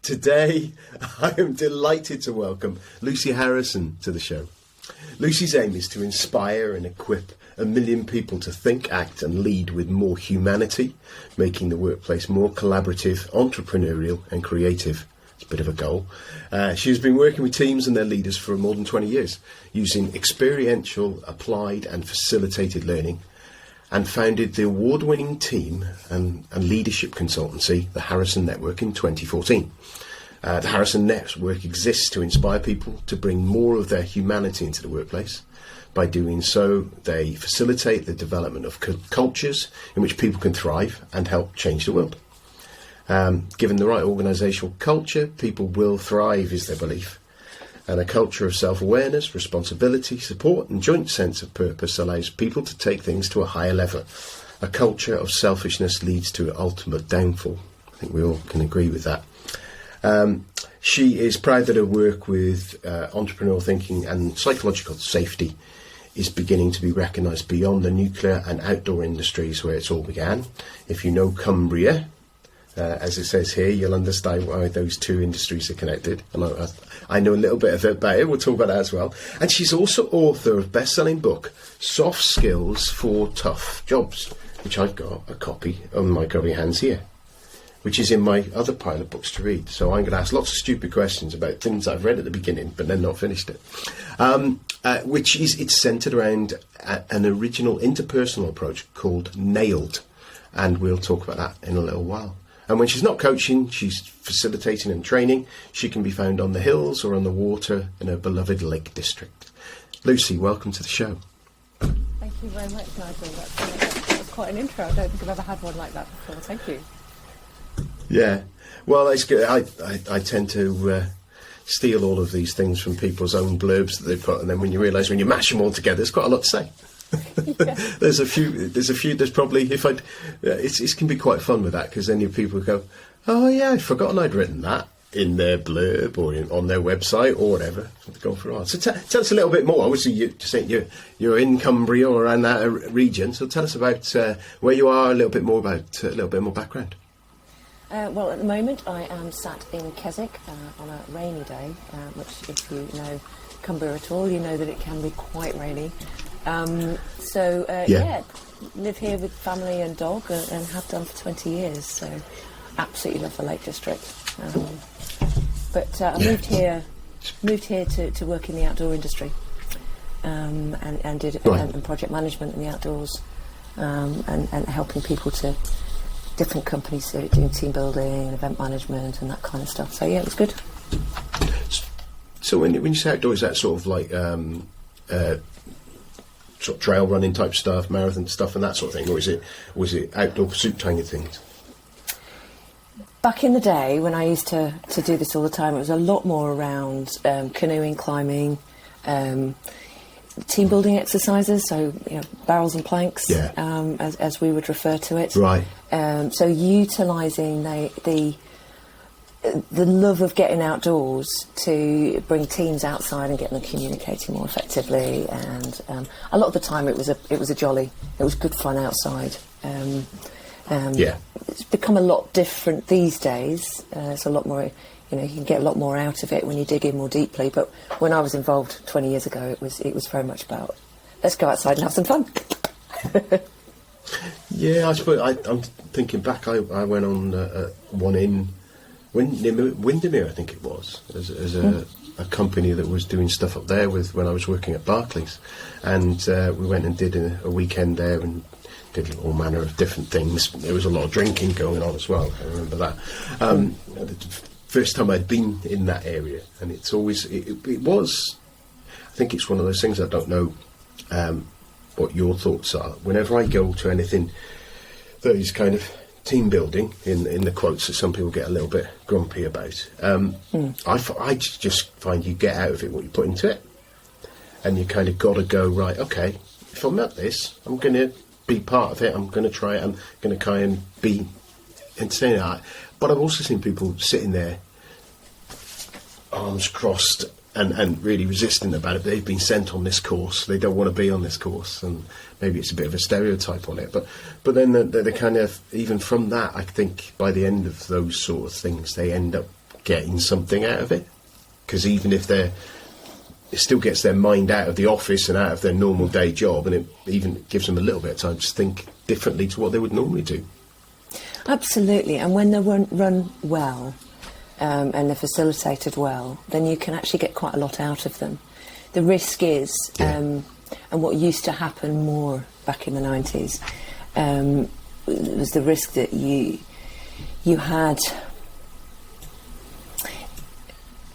Today, I am delighted to welcome Lucy Harrison to the show. Lucy's aim is to inspire and equip 1 million people to think, act and lead with more humanity, making the workplace more collaborative, entrepreneurial and creative. It's a bit of a goal. She has been working with teams and their leaders for more than 20 years, using experiential, applied and facilitated learning, and founded the award-winning team and leadership consultancy, the Harrison Network, in 2014. The Harrison Network exists to inspire people to bring more of their humanity into the workplace. By doing so, they facilitate the development of cultures in which people can thrive and help change the world. Given the right organisational culture, people will thrive, is their belief. And a culture of self-awareness, responsibility, support and joint sense of purpose allows people to take things to a higher level. A culture of selfishness leads to ultimate downfall. I think we all can agree with that. She is proud that her work with entrepreneurial thinking and psychological safety is beginning to be recognised beyond the nuclear and outdoor industries where it's all began. If you know Cumbria, as it says here, you'll understand why those two industries are connected. And I know a little bit about it. We'll talk about that as well. And she's also author of best-selling book, Soft Skills for Tough Jobs, which I've got a copy on my grubby hands here, which is in my other pile of books to read. So I'm going to ask lots of stupid questions about things I've read at the beginning, but then not finished it. It's centred around an original interpersonal approach called NAILED. And we'll talk about that in a little while. And when she's not coaching, she's facilitating and training. She can be found on the hills or on the water in her beloved Lake District. Lucy, welcome to the show. Thank you very much, Nigel. That was quite an intro. I don't think I've ever had one like that before. Thank you. Yeah. Well, it's good. I tend to steal all of these things from people's own blurbs that they put, and then when you realise when you mash them all together, there's quite a lot to say. Yeah. There's a few. There's probably it can be quite fun with that, because then your people go, oh yeah, I'd forgotten I'd written that in their blurb or on their website or whatever. Go for it. So tell us a little bit more. Obviously, you're in Cumbria or around that region. So tell us about where you are, a little bit more background. Well, at the moment I am sat in Keswick on a rainy day, which, if you know Cumbria at all, you know that it can be quite rainy. Live here with family and dog, and have done for 20 years, so absolutely love the Lake District. I moved here to work in the outdoor industry, and did event and project management in the outdoors, and helping people to different companies doing team building, event management and that kind of stuff. So yeah, it was good. So when you say outdoor, is that sort of like sort of trail running type stuff, marathon stuff and that sort of thing, or was it outdoor pursuit kind of things? Back in the day when I used to do this all the time, it was a lot more around canoeing, climbing, team building exercises, so barrels and planks, as we would refer to it. Right. So utilising the love of getting outdoors to bring teams outside and get them communicating more effectively, and a lot of the time it was a jolly. It was good fun outside. It's become a lot different these days. It's a lot more. You can get a lot more out of it when you dig in more deeply. But when I was involved 20 years ago, it was very much about let's go outside and have some fun. Yeah, I suppose I'm thinking back. I went on one in Windermere, I think it was, as a company that was doing stuff up there when I was working at Barclays, and we went and did a weekend there and did all manner of different things. There was a lot of drinking going on as well. I remember that. The first time I'd been in that area, and it was. I think it's one of those things I don't know what your thoughts are. Whenever I go to anything that is kind of team building, in the quotes that some people get a little bit grumpy about, I just find you get out of it what you put into it, and you kind of got to go, right, okay, if I'm at this, I'm going to be part of it, I'm going to try it, I'm going to kind of be saying that. But I've also seen people sitting there, arms crossed, and really resistant about it. They've been sent on this course, they don't want to be on this course, and maybe it's a bit of a stereotype on it, but then the kind of, even from that, I think by the end of those sort of things, they end up getting something out of it, because even if it still gets their mind out of the office and out of their normal day job, and it even gives them a little bit of time to think differently to what they would normally do. Absolutely, and when they're run well and they're facilitated well, then you can actually get quite a lot out of them. The risk is, and what used to happen more back in the 90s, was the risk that you had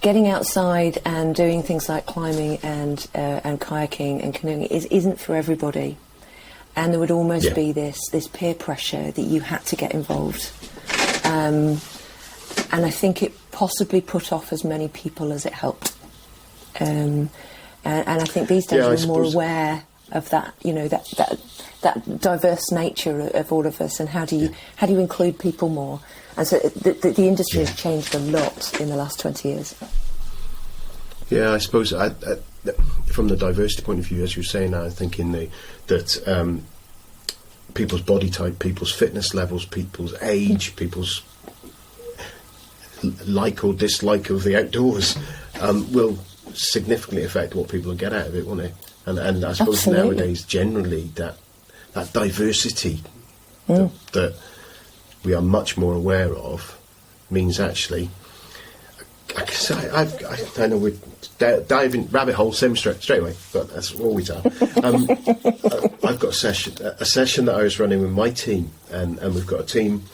getting outside and doing things like climbing and kayaking and canoeing isn't for everybody. And there would almost be this peer pressure that you had to get involved. And I think it possibly put off as many people as it helped. And I think these days we're more aware of that, that diverse nature of all of us, and how do you include people more? And so the industry has changed a lot in the last 20 years. Yeah, I suppose from the diversity point of view, as you were saying, I'm thinking that people's body type, people's fitness levels, people's age, people's like or dislike of the outdoors will significantly affect what people will get out of it, won't it? And I suppose nowadays, generally, that diversity that we are much more aware of means actually, I know we're diving rabbit hole straight away, but that's always are. I've got a session that I was running with my team, and we've got a team,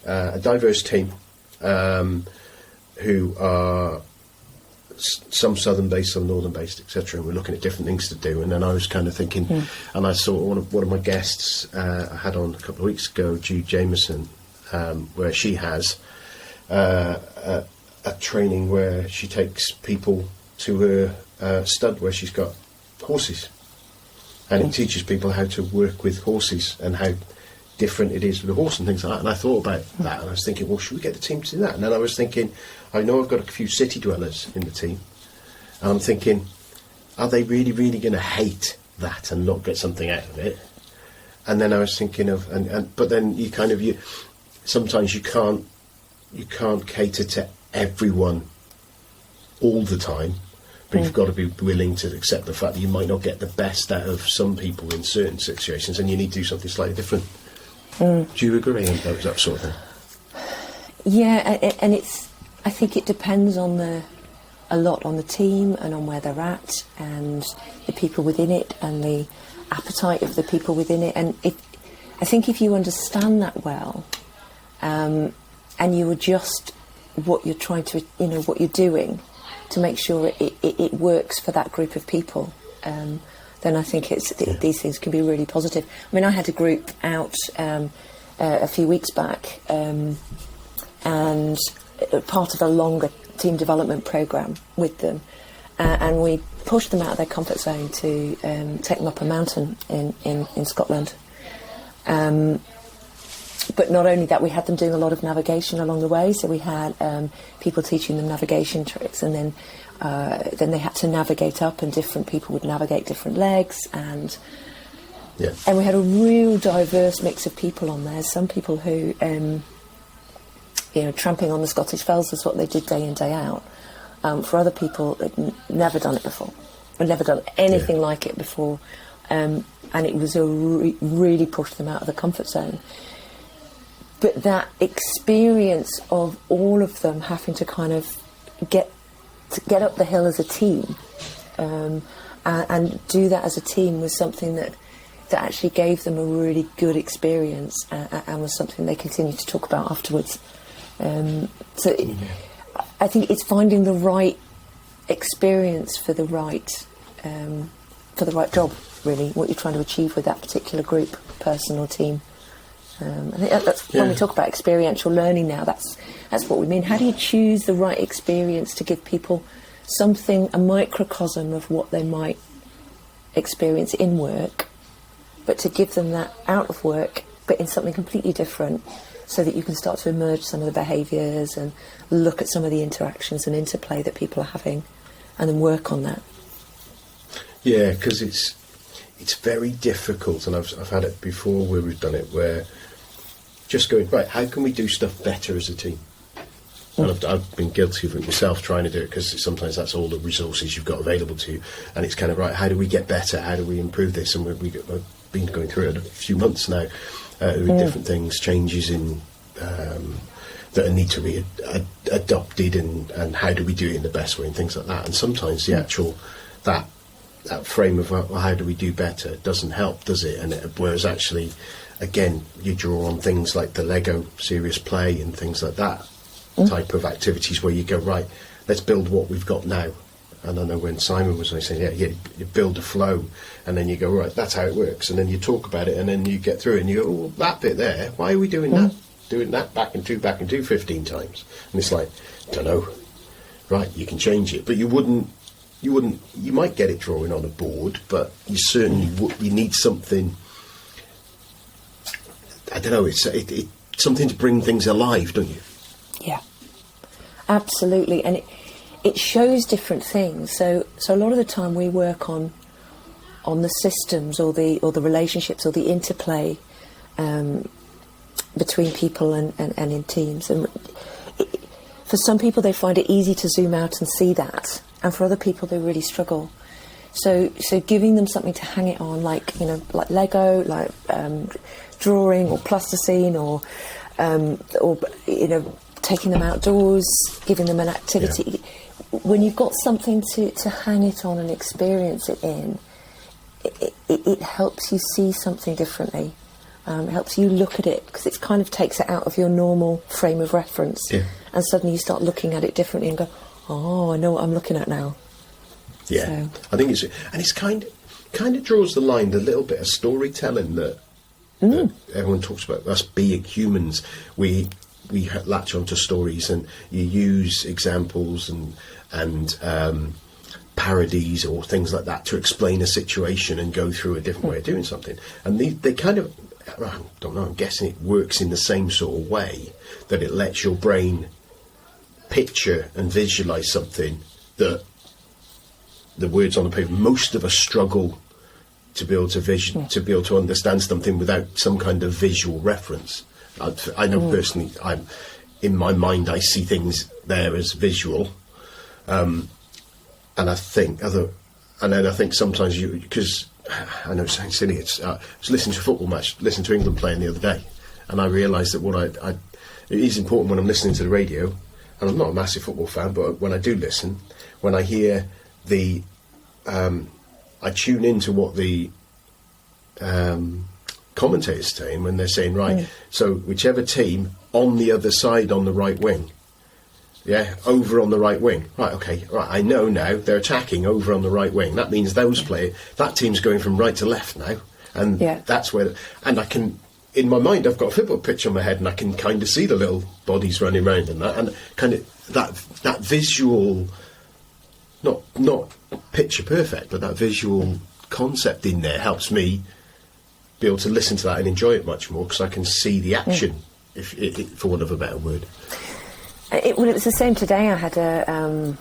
a diverse team, who are some southern based, some northern based, etc. And we're looking at different things to do. And then I was kind of thinking, and I saw one of my guests I had on a couple of weeks ago, Jude Jameson, where she has a training where she takes people to her stud where she's got horses, and it teaches people how to work with horses and how different it is with a horse and things like that. And I thought about that, and I was thinking, well, should we get the team to do that? And then I was thinking, I know I've got a few city dwellers in the team, and I'm thinking, are they really, really going to hate that and not get something out of it? And then I was thinking of, but then you sometimes you can't cater to everyone all the time, but you've got to be willing to accept the fact that you might not get the best out of some people in certain situations, and you need to do something slightly different. Do you agree on that sort of thing? Yeah, and I think it depends a lot on the team and on where they're at and the people within it and the appetite of the people within it. And I think if you understand that well, and you adjust what you're trying to, what you're doing to make sure it works for that group of people, then I think these things can be really positive. I mean, I had a group out a few weeks back, and part of a longer team development programme with them, and we pushed them out of their comfort zone to take them up a mountain in Scotland. But not only that, we had them doing a lot of navigation along the way. So we had people teaching them navigation tricks, and then they had to navigate up, and different people would navigate different legs, and we had a real diverse mix of people on there. Some people who, tramping on the Scottish fells was what they did day in, day out. For other people, they'd never done it before, or never done anything like it before, and it was really pushed them out of the comfort zone. But that experience of all of them having to kind of get up the hill as a team, and do that as a team was something that actually gave them a really good experience, and was something they continued to talk about afterwards. I think it's finding the right experience for the right job, really, what you're trying to achieve with that particular group, person or team. I think that's when we talk about experiential learning now, that's what we mean. How do you choose the right experience to give people something, a microcosm of what they might experience in work, but to give them that out of work, but in something completely different, so that you can start to emerge some of the behaviours and look at some of the interactions and interplay that people are having, and then work on that. Yeah, because it's very difficult, and I've had it before where we've done it, where just going, right, how can we do stuff better as a team? And I've been guilty of it myself, trying to do it, because sometimes that's all the resources you've got available to you, and it's kind of, right, how do we get better? How do we improve this? And we've been going through it a few months now, with different things, changes in that need to be adopted, and how do we do it in the best way, and things like that. And sometimes the actual that frame of, well, how do we do better, doesn't help, does it? And whereas actually, again, you draw on things like the Lego serious play and things like that type of activities, where you go, right, let's build what we've got now. And I know when Simon was saying, you build a flow, and then you go, right, that's how it works, and then you talk about it, and then you get through it, and you go, oh, that bit there, why are we doing that? Doing that back and do 15 times. And it's like, don't know. Right, you can change it, but you might get it drawing on a board, but you certainly you need something. I don't know. It's something to bring things alive, don't you? Yeah, absolutely, and it shows different things. So a lot of the time we work on the systems or the relationships or the interplay between people and in teams. And for some people, they find it easy to zoom out and see that, and for other people, they really struggle. So giving them something to hang it on, like Lego, like drawing or plasticine, or taking them outdoors, giving them an activity. Yeah. When you've got something to hang it on and experience it in, it helps you see something differently. It helps you look at it, because it kind of takes it out of your normal frame of reference, and suddenly you start looking at it differently and go, oh, I know what I'm looking at now. Yeah, so. I think it's kind of draws the line, the little bit of storytelling that everyone talks about. Us being humans, we latch onto stories, and you use examples and parodies or things like that to explain a situation and go through a different way of doing something. And they kind of, I don't know, I'm guessing it works in the same sort of way, that it lets your brain picture and visualise something that the words on the paper, most of us struggle to be able to understand something without some kind of visual reference. I know personally, in my mind, I see things there as visual, and I think sometimes because I know it sounds silly. I was listening to a football match, listening to England playing the other day, and I realised that it is important when I'm listening to the radio, and I'm not a massive football fan, but when I do listen, when I hear I tune into what the commentators saying when they're saying, right, so whichever team on the other side on the right wing, over on the right wing, right, okay, right, I know now they're attacking over on the right wing. That means that team's going from right to left now, and that's where, and I can, in my mind, I've got a football pitch on my head, and I can kind of see the little bodies running around and that, and kind of that visual, not picture perfect, but that visual concept in there helps me be able to listen to that and enjoy it much more, because I can see the action, if for want of a better word. It was the same today. I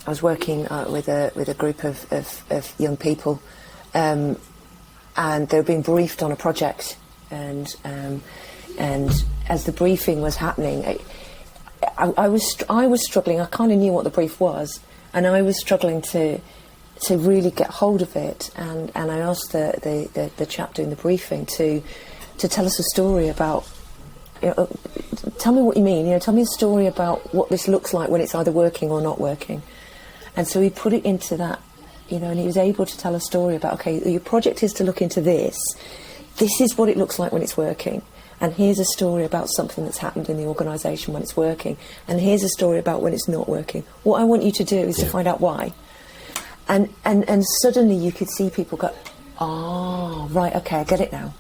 was working with a group of young people, and they were being briefed on a project, and as the briefing was happening, I was struggling. I kind of knew what the brief was, and I was struggling to really get hold of it, and I asked the chap doing the briefing to tell us a story about, tell me what you mean, tell me a story about what this looks like when it's either working or not working. And so he put it into that, and he was able to tell a story about, okay, your project is to look into this is what it looks like when it's working, and here's a story about something that's happened in the organisation when it's working, and here's a story about when it's not working. What I want you to do is to find out why. And suddenly you could see people go, oh, right, okay, I get it now.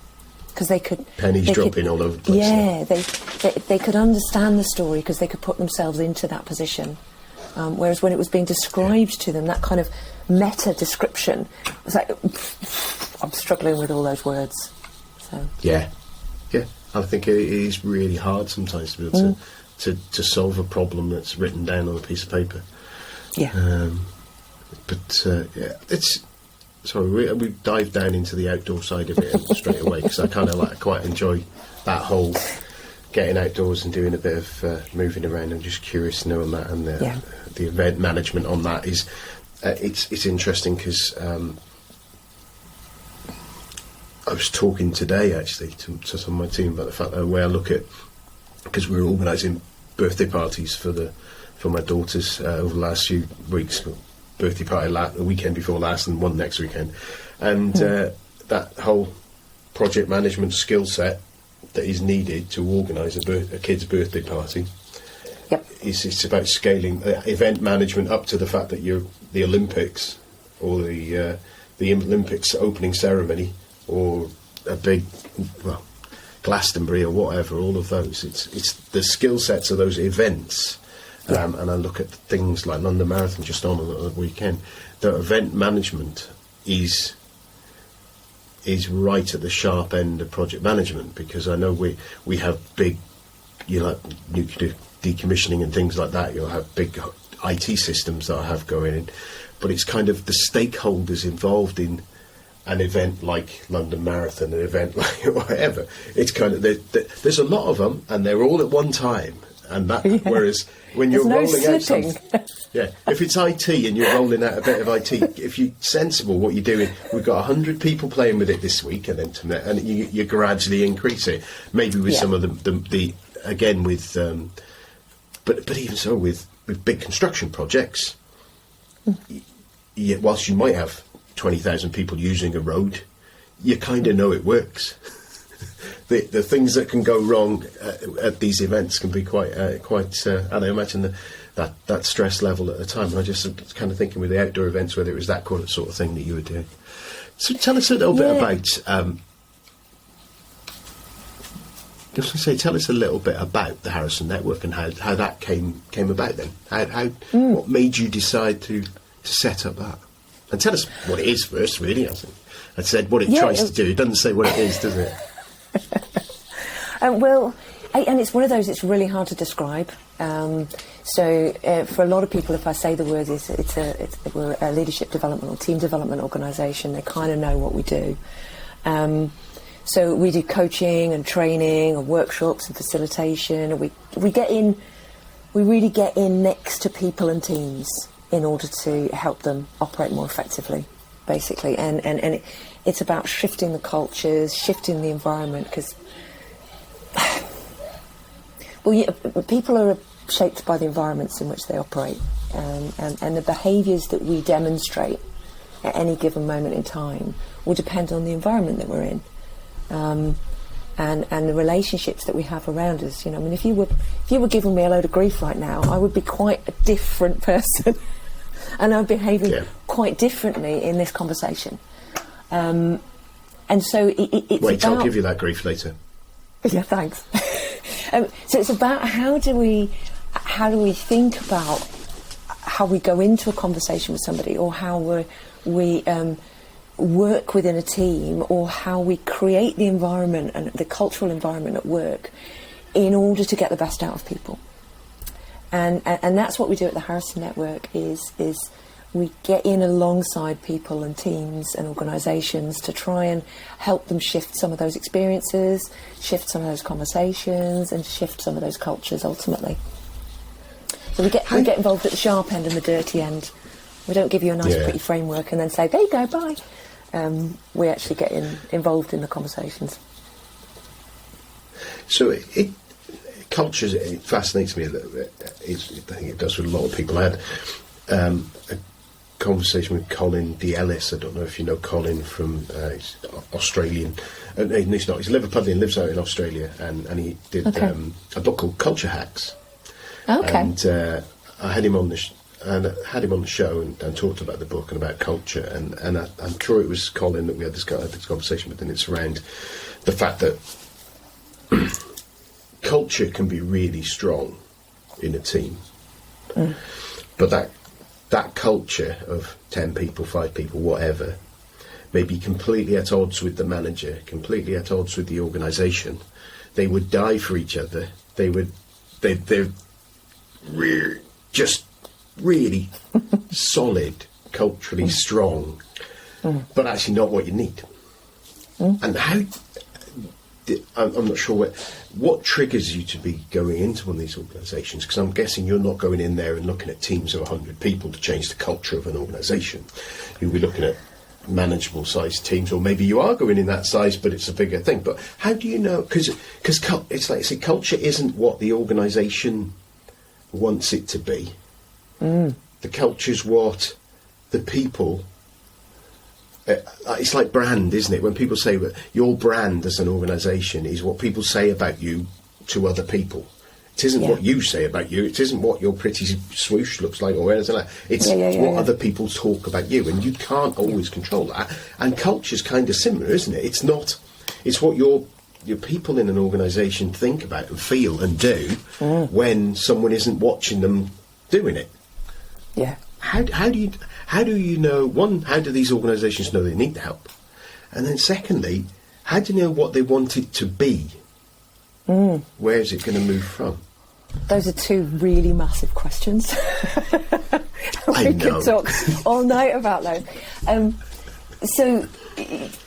Because they could... Pennies dropping all over the place. Yeah, they could understand the story because they could put themselves into that position. Whereas when it was being described to them, that kind of meta description was like, I'm struggling with all those words. So yeah. I think it is really hard sometimes to be able to solve a problem that's written down on a piece of paper. Yeah. It's... Sorry, we dived down into the outdoor side of it straight away, because I kind of quite enjoy that whole getting outdoors and doing a bit of moving around. I'm just curious to know on that, and the event management on that is it's interesting because I was talking today actually to some of my team about the fact that the way I look at, because we're organising birthday parties for my daughters over the last few weeks. Birthday party the weekend before last and one next weekend, and that whole project management skill set that is needed to organise a kid's birthday party. Yep. It's about scaling event management up to the fact that you're the Olympics or the Olympics opening ceremony or a big Glastonbury or whatever. All of those. It's the skill sets of those events. And I look at things like London Marathon just on the weekend. The event management is right at the sharp end of project management, because I know we have big, like nuclear decommissioning and things like that. You'll have big IT systems that I have going in, but it's kind of the stakeholders involved in an event like London Marathon, an event like whatever. It's kind of there's a lot of them, and they're all at one time. And that, whereas when you're rolling out something, if it's IT and you're rolling out a bit of IT, if you're sensible, what you're doing, we've got 100 people playing with it this week, and then you gradually increase it. Maybe with some of the again with, but even so with big construction projects, whilst you might have 20,000 people using a road, you kind of know it works. The things that can go wrong at these events can be quite, and I imagine that stress level at the time. And I just kind of thinking with the outdoor events, whether it was that sort of thing that you were doing. So tell us a little bit about. Tell us a little bit about the Harrison Network and how that came about. Then, what made you decide to set up that? And tell us what it is first. Really, I think I said what it tries to do. It doesn't say what it is, does it? And it's one of those, it's really hard to describe. So for a lot of people, if I say the word, we're a leadership development or team development organisation, they kind of know what we do. So we do coaching and training and workshops and facilitation. And we really get in next to people and teams in order to help them operate more effectively, basically. And it's about shifting the cultures, shifting the environment, because people are shaped by the environments in which they operate, and the behaviours that we demonstrate at any given moment in time will depend on the environment that we're in, and the relationships that we have around us. If you were giving me a load of grief right now, I would be quite a different person, and I'm behaving quite differently in this conversation. And so it's Wait, about... I'll give you that grief later. Yeah, thanks. So it's about how do we think about how we go into a conversation with somebody, or how we work within a team, or how we create the environment and the cultural environment at work in order to get the best out of people. And that's what we do at the Harrison Network is we get in alongside people and teams and organisations to try and help them shift some of those experiences, shift some of those conversations, and shift some of those cultures ultimately. So we get involved at the sharp end and the dirty end. We don't give you a nice pretty framework and then say, there you go, bye. We actually get involved in the conversations. So culture, it fascinates me a little bit. I think it does with a lot of people. I had a conversation with Colin D. Ellis. I don't know if you know Colin from he's Australian. He's not. He's Liverpudlian, lives out in Australia, and he did a book called Culture Hacks. Okay. And I had him on the show and talked about the book and about culture, and I'm sure it was Colin that we had this conversation with, and it's around the fact that culture can be really strong in a team, but that culture of 10 people, 5 people, whatever, may be completely at odds with the manager, completely at odds with the organisation. They would die for each other. They're just really solid, culturally strong, but actually not what you need. And I'm not sure what triggers you to be going into one of these organisations, because I'm guessing you're not going in there and looking at teams of 100 people to change the culture of an organisation. You'll be looking at manageable sized teams, or maybe you are going in that size but it's a bigger thing. But how do you know, because it's like, see, culture isn't what the organisation wants it to be. The culture's what the people, it's like brand, isn't it? When people say that your brand as an organisation is what people say about you to other people. It isn't what you say about you. It isn't what your pretty swoosh looks like or anything like that. It's what other people talk about you, and you can't always control that. And culture's kind of similar, isn't it? It's not. It's what your people in an organisation think about and feel and do when someone isn't watching them doing it. Yeah. How do you know, one, how do these organisations know they need the help? And then secondly, how do you know what they want it to be? Where is it going to move from? Those are two really massive questions. I We know. could talk all night about those. So,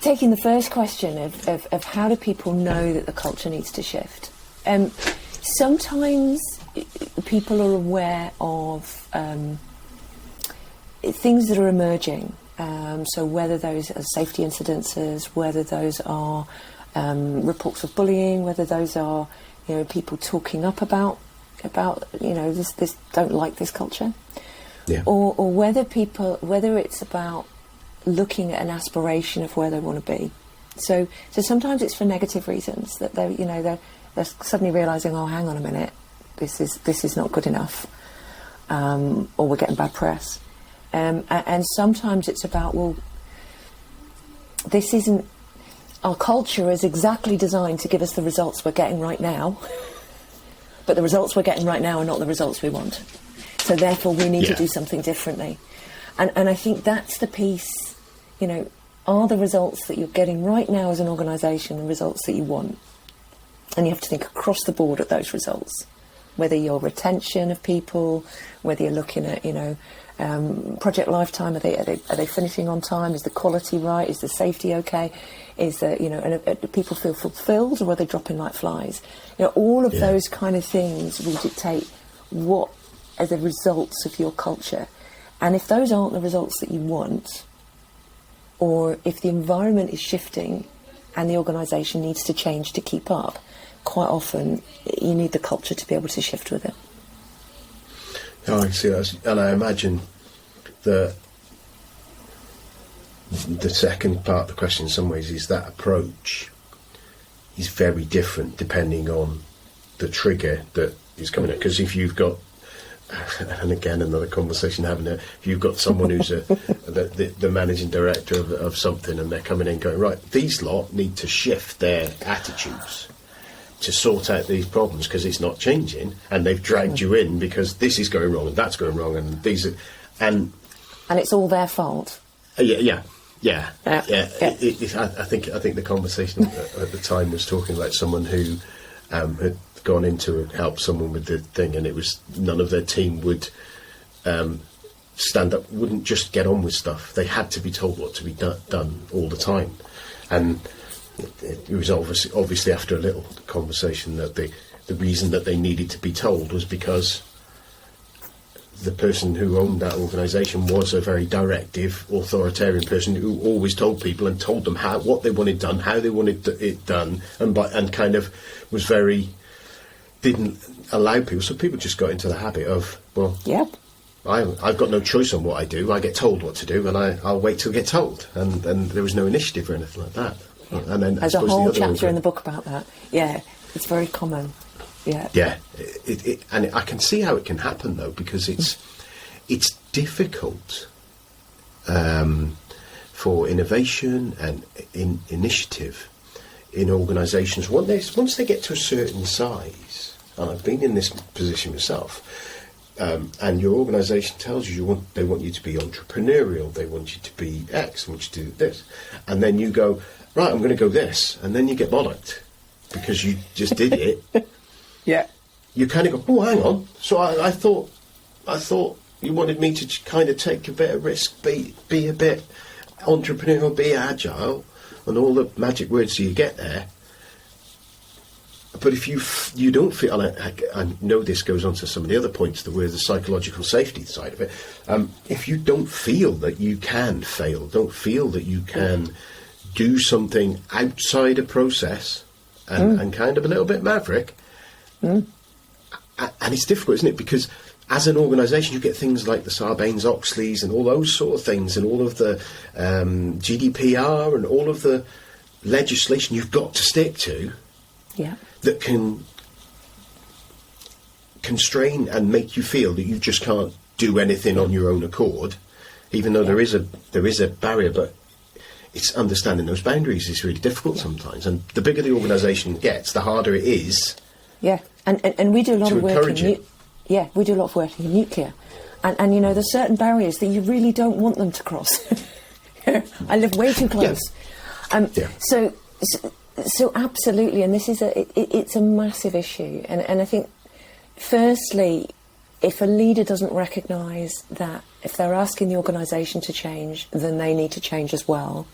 taking the first question of how do people know that the culture needs to shift? Sometimes people are aware of things that are emerging. So whether those are safety incidences, whether those are reports of bullying, whether those are people talking up about this don't like this culture, or whether it's about looking at an aspiration of where they want to be. So sometimes it's for negative reasons that they're suddenly realising, oh, hang on a minute, this is not good enough, or we're getting bad press. And sometimes it's about, well, this isn't, our culture is exactly designed to give us the results we're getting right now, but the results we're getting right now are not the results we want. So therefore we need to do something differently. And I think that's the piece, are the results that you're getting right now as an organisation the results that you want? And you have to think across the board at those results, whether your retention of people, whether you're looking at, project lifetime, are they finishing on time? Is the quality right? Is the safety okay? Is the do people feel fulfilled, or are they dropping like flies? All of those kind of things will dictate what are the results of your culture. And if those aren't the results that you want, or if the environment is shifting and the organisation needs to change to keep up, quite often you need the culture to be able to shift with it. Oh, I see that. And I imagine the second part of the question in some ways is that approach is very different depending on the trigger that is coming up. Because if you've got, and again another conversation having there, if you've got someone who's the managing director of something, and they're coming in going, right, these lot need to shift their attitudes to sort out these problems because it's not changing, and they've dragged you in because this is going wrong and that's going wrong and these are, and it's all their fault. I think the conversation at the time was talking about someone who had gone in to help someone with the thing, and it was none of their team would stand up, wouldn't just get on with stuff. They had to be told what to be done all the time, and it was obviously after a little conversation that the reason that they needed to be told was because the person who owned that organisation was a very directive, authoritarian person who always told people and told them what they wanted done, how they wanted it done, and kind of was very, didn't allow people. So people just got into the habit of, well, I've got no choice on what I do. I get told what to do, and I'll wait till I get told. And there was no initiative or anything like that. Yeah. And then there's a whole chapter in the book about that. Yeah, it's very common. Yeah. And I can see how it can happen though, because it's difficult for innovation and initiative in organisations once they get to a certain size. And I've been in this position myself. And your organisation tells you they want you to be entrepreneurial, they want you to be X, they want you to do this, and then you go, right, I'm going to go this, and then you get bollocked because you just did it. Yeah. You kind of go, oh, hang on. So I thought you wanted me to kind of take a bit of risk, be a bit entrepreneurial, be agile, and all the magic words you get there. But if you don't feel, and I know this goes on to some of the other points that were the psychological safety side of it. If you don't feel that you can fail, don't feel that you can do something outside a process, and kind of a little bit maverick, and it's difficult, isn't it? Because as an organisation, you get things like the Sarbanes-Oxleys and all those sort of things, and all of the GDPR and all of the legislation you've got to stick to. Yeah. That can constrain and make you feel that you just can't do anything on your own accord, even though there is a barrier. But it's understanding those boundaries is really difficult sometimes. And the bigger the organisation gets, the harder it is. Yeah, and we do a lot of work in we do a lot of work in nuclear, and you know, there's certain barriers that you really don't want them to cross. I live way too close. So absolutely, and this is it's a massive issue, and I think, firstly, if a leader doesn't recognise that if they're asking the organisation to change, then they need to change as well,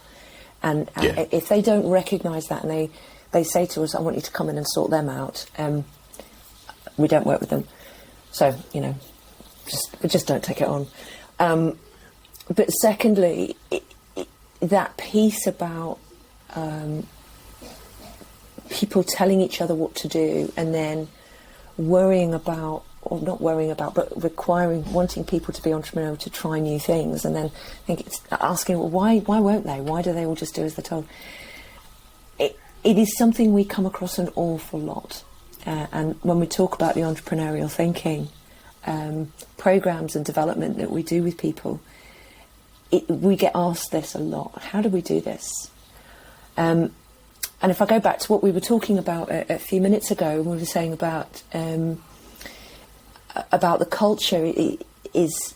and if they don't recognise that, and they say to us, "I want you to come in and sort them out," we don't work with them. So, you know, just don't take it on. But secondly, that piece about people telling each other what to do, and then worrying about, or not worrying about, but wanting people to be entrepreneurial, to try new things, and then asking, well, why won't they? Why do they all just do as they're told? It is something we come across an awful lot. And when we talk about the entrepreneurial thinking, programs and development that we do with people, we get asked this a lot. How do we do this? And if I go back to what we were talking about a few minutes ago, when we were saying about the culture is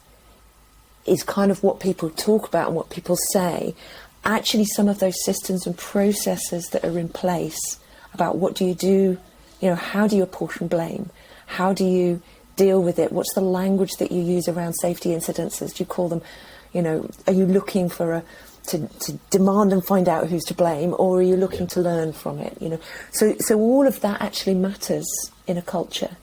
kind of what people talk about and what people say. Actually, some of those systems and processes that are in place about what do you do, you know, how do you apportion blame? How do you deal with it? What's the language that you use around safety incidences? Do you call them, you know, are you looking for to demand and find out who's to blame, or are you looking to learn from it? You know, so all of that actually matters in a culture,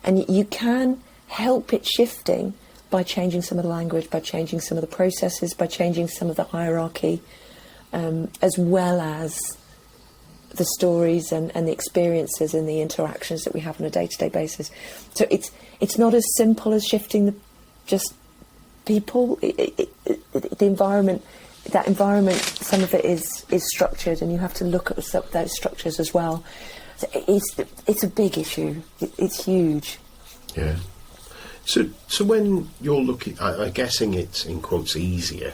and you can help it shifting by changing some of the language, by changing some of the processes, by changing some of the hierarchy, as well as the stories and the experiences and the interactions that we have on a day-to-day basis. So it's not as simple as shifting just people. The environment, that environment, some of it is structured, and you have to look at those structures as well. So it's a big issue. It's huge. Yeah. So when you're looking, I'm guessing it's in quotes easier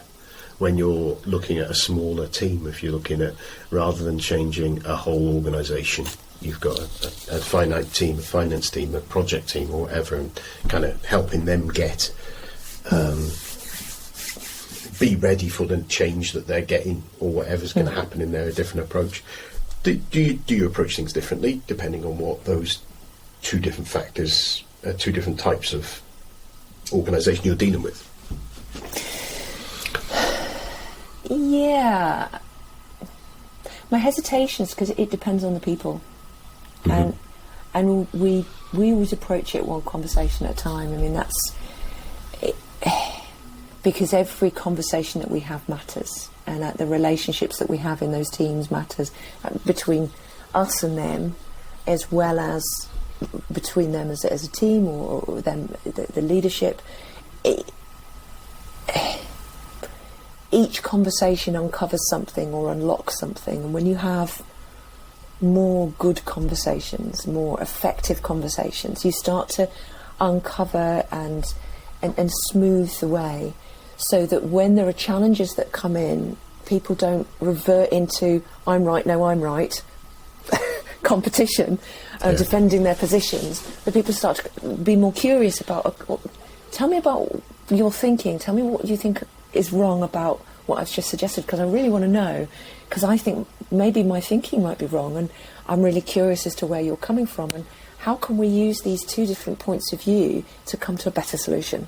when you're looking at a smaller team. If you're looking at, rather than changing a whole organisation, you've got a finite team, a finance team, a project team, or whatever, and kind of helping them get be ready for the change that they're getting, or whatever's going to happen in there, a different approach. Do you approach things differently depending on what those two different factors, two different types of organisation you're dealing with? Yeah, my hesitation is because it depends on the people, and we always approach it one conversation at a time. I mean, that's it, because every conversation that we have matters, and the relationships that we have in those teams matters, between us and them, as well as between them as a team, or them the leadership. Each conversation uncovers something or unlocks something, and when you have more good conversations, more effective conversations, you start to uncover and smooth the way, so that when there are challenges that come in, people don't revert into I'm right, no I'm right competition, defending their positions. But people start to be more curious about, tell me about your thinking, tell me what you think is wrong about what I've just suggested, because I really want to know, because I think maybe my thinking might be wrong, and I'm really curious as to where you're coming from, and how can we use these two different points of view to come to a better solution.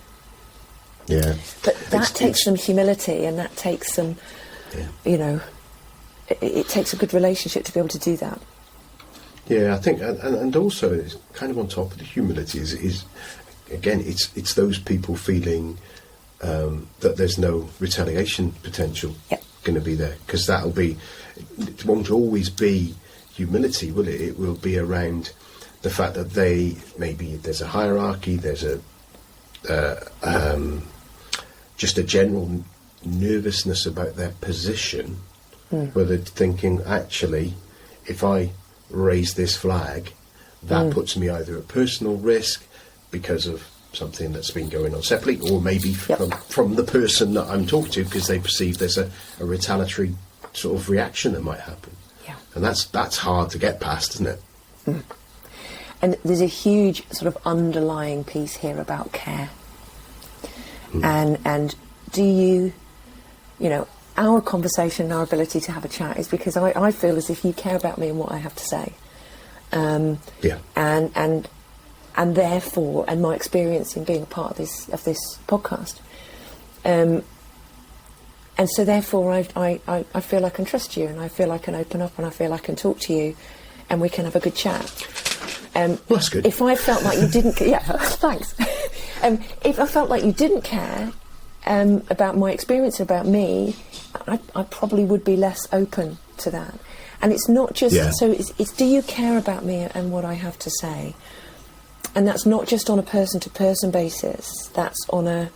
Yeah, but that takes some humility, and that takes some you know, it takes a good relationship to be able to do that. Yeah, I think, and also it's kind of on top of the humility is again, it's those people feeling that there's no retaliation potential going to be there, because it won't always be humility, will it? It will be around the fact that there's a hierarchy, there's just a general nervousness about their position, where they're thinking, actually, if I raise this flag, that puts me either at personal risk because of something that's been going on separately, or maybe from the person that I'm talking to, because they perceive there's a retaliatory sort of reaction that might happen. Yeah. And that's hard to get past, isn't it? Mm. And there's a huge sort of underlying piece here about care. And do you know, our conversation, our ability to have a chat is because I feel as if you care about me and what I have to say. And therefore, and my experience in being a part of this podcast. And so therefore I feel I can trust you, and I feel I can open up, and I feel I can talk to you, and we can have a good chat. Well, that's good. If I felt like you didn't, thanks. If I felt like you didn't care about my experience, about me, I probably would be less open to that. And it's not just so. It's do you care about me and what I have to say? And that's not just on a person-to-person basis. That's on a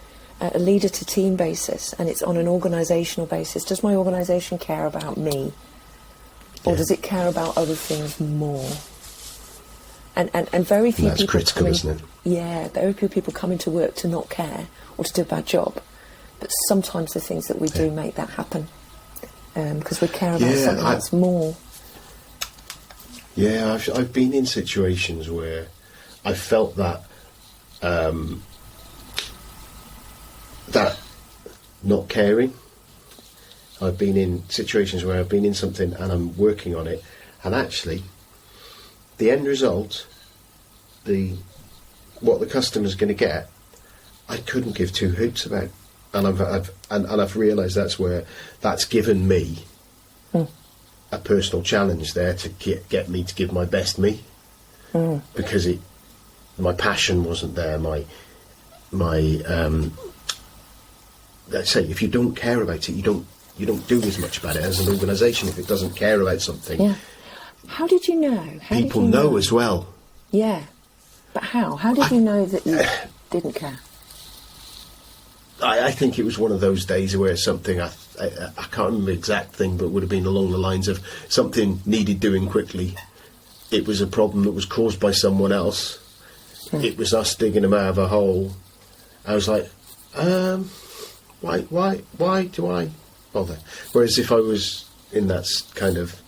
leader-to-team basis, and it's on an organisational basis. Does my organisation care about me, or does it care about other things more? And very few people. That's critical, isn't it? Yeah, very few people come into work to not care or to do a bad job. But sometimes the things that we do make that happen, because we care about something that's more. Yeah, I've been in situations where I felt that that not caring. I've been in situations where I've been in something and I'm working on it, and actually, the end result, what the customer's going to get, I couldn't give two hoots about, and I've realised that's given me a personal challenge there to get me to give my best me, because my passion wasn't there. Let's say, if you don't care about it, you don't do as much about it as an organisation. If it doesn't care about something, How did you know? People know as well. Yeah, but how? How did you know that you didn't care? I think it was one of those days where something, I can't remember the exact thing, but would have been along the lines of something needed doing quickly. It was a problem that was caused by someone else. It was us digging them out of a hole. I was like, why do I bother? Whereas if I was in that kind of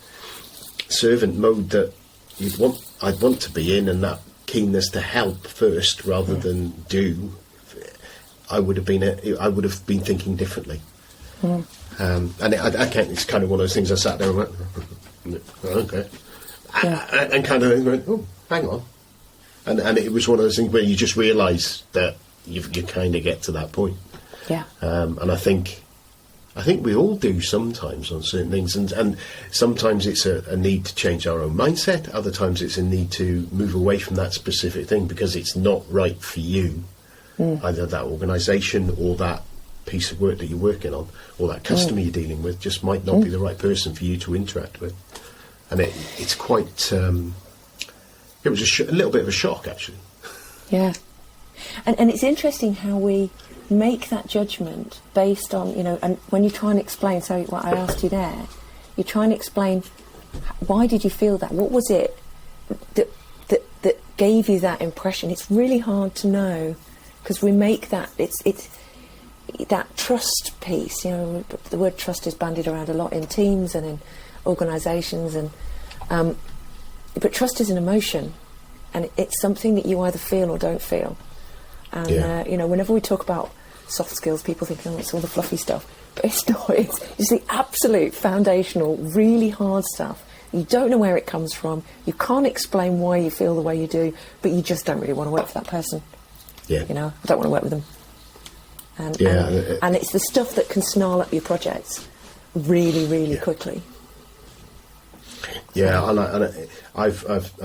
servant mode that I'd want to be in, and that keenness to help first rather than do, I would have been thinking differently. And I can't. It's kind of one of those things. I sat there and went, okay, and kind of went, oh, hang on, and it was one of those things where you just realise that you kind of get to that point. Yeah. And I think we all do sometimes on certain things, and sometimes it's a need to change our own mindset. Other times it's a need to move away from that specific thing because it's not right for you, either that organisation or that piece of work that you're working on, or that customer you're dealing with just might not be the right person for you to interact with. And it's quite. It was a little bit of a shock, actually. Yeah, and it's interesting how we make that judgment based on, and when you try and explain, so what I asked you there, you try and explain, why did you feel that? What was it that gave you that impression? It's really hard to know, because we make that, it's that trust piece, the word trust is bandied around a lot in teams and in organisations, and but trust is an emotion, and it's something that you either feel or don't feel. And, whenever we talk about soft skills, people think, it's all the fluffy stuff. But it's not. It's the absolute foundational, really hard stuff. You don't know where it comes from. You can't explain why you feel the way you do, but you just don't really want to work for that person. Yeah. I don't want to work with them. And it's the stuff that can snarl up your projects really, really quickly. Yeah, I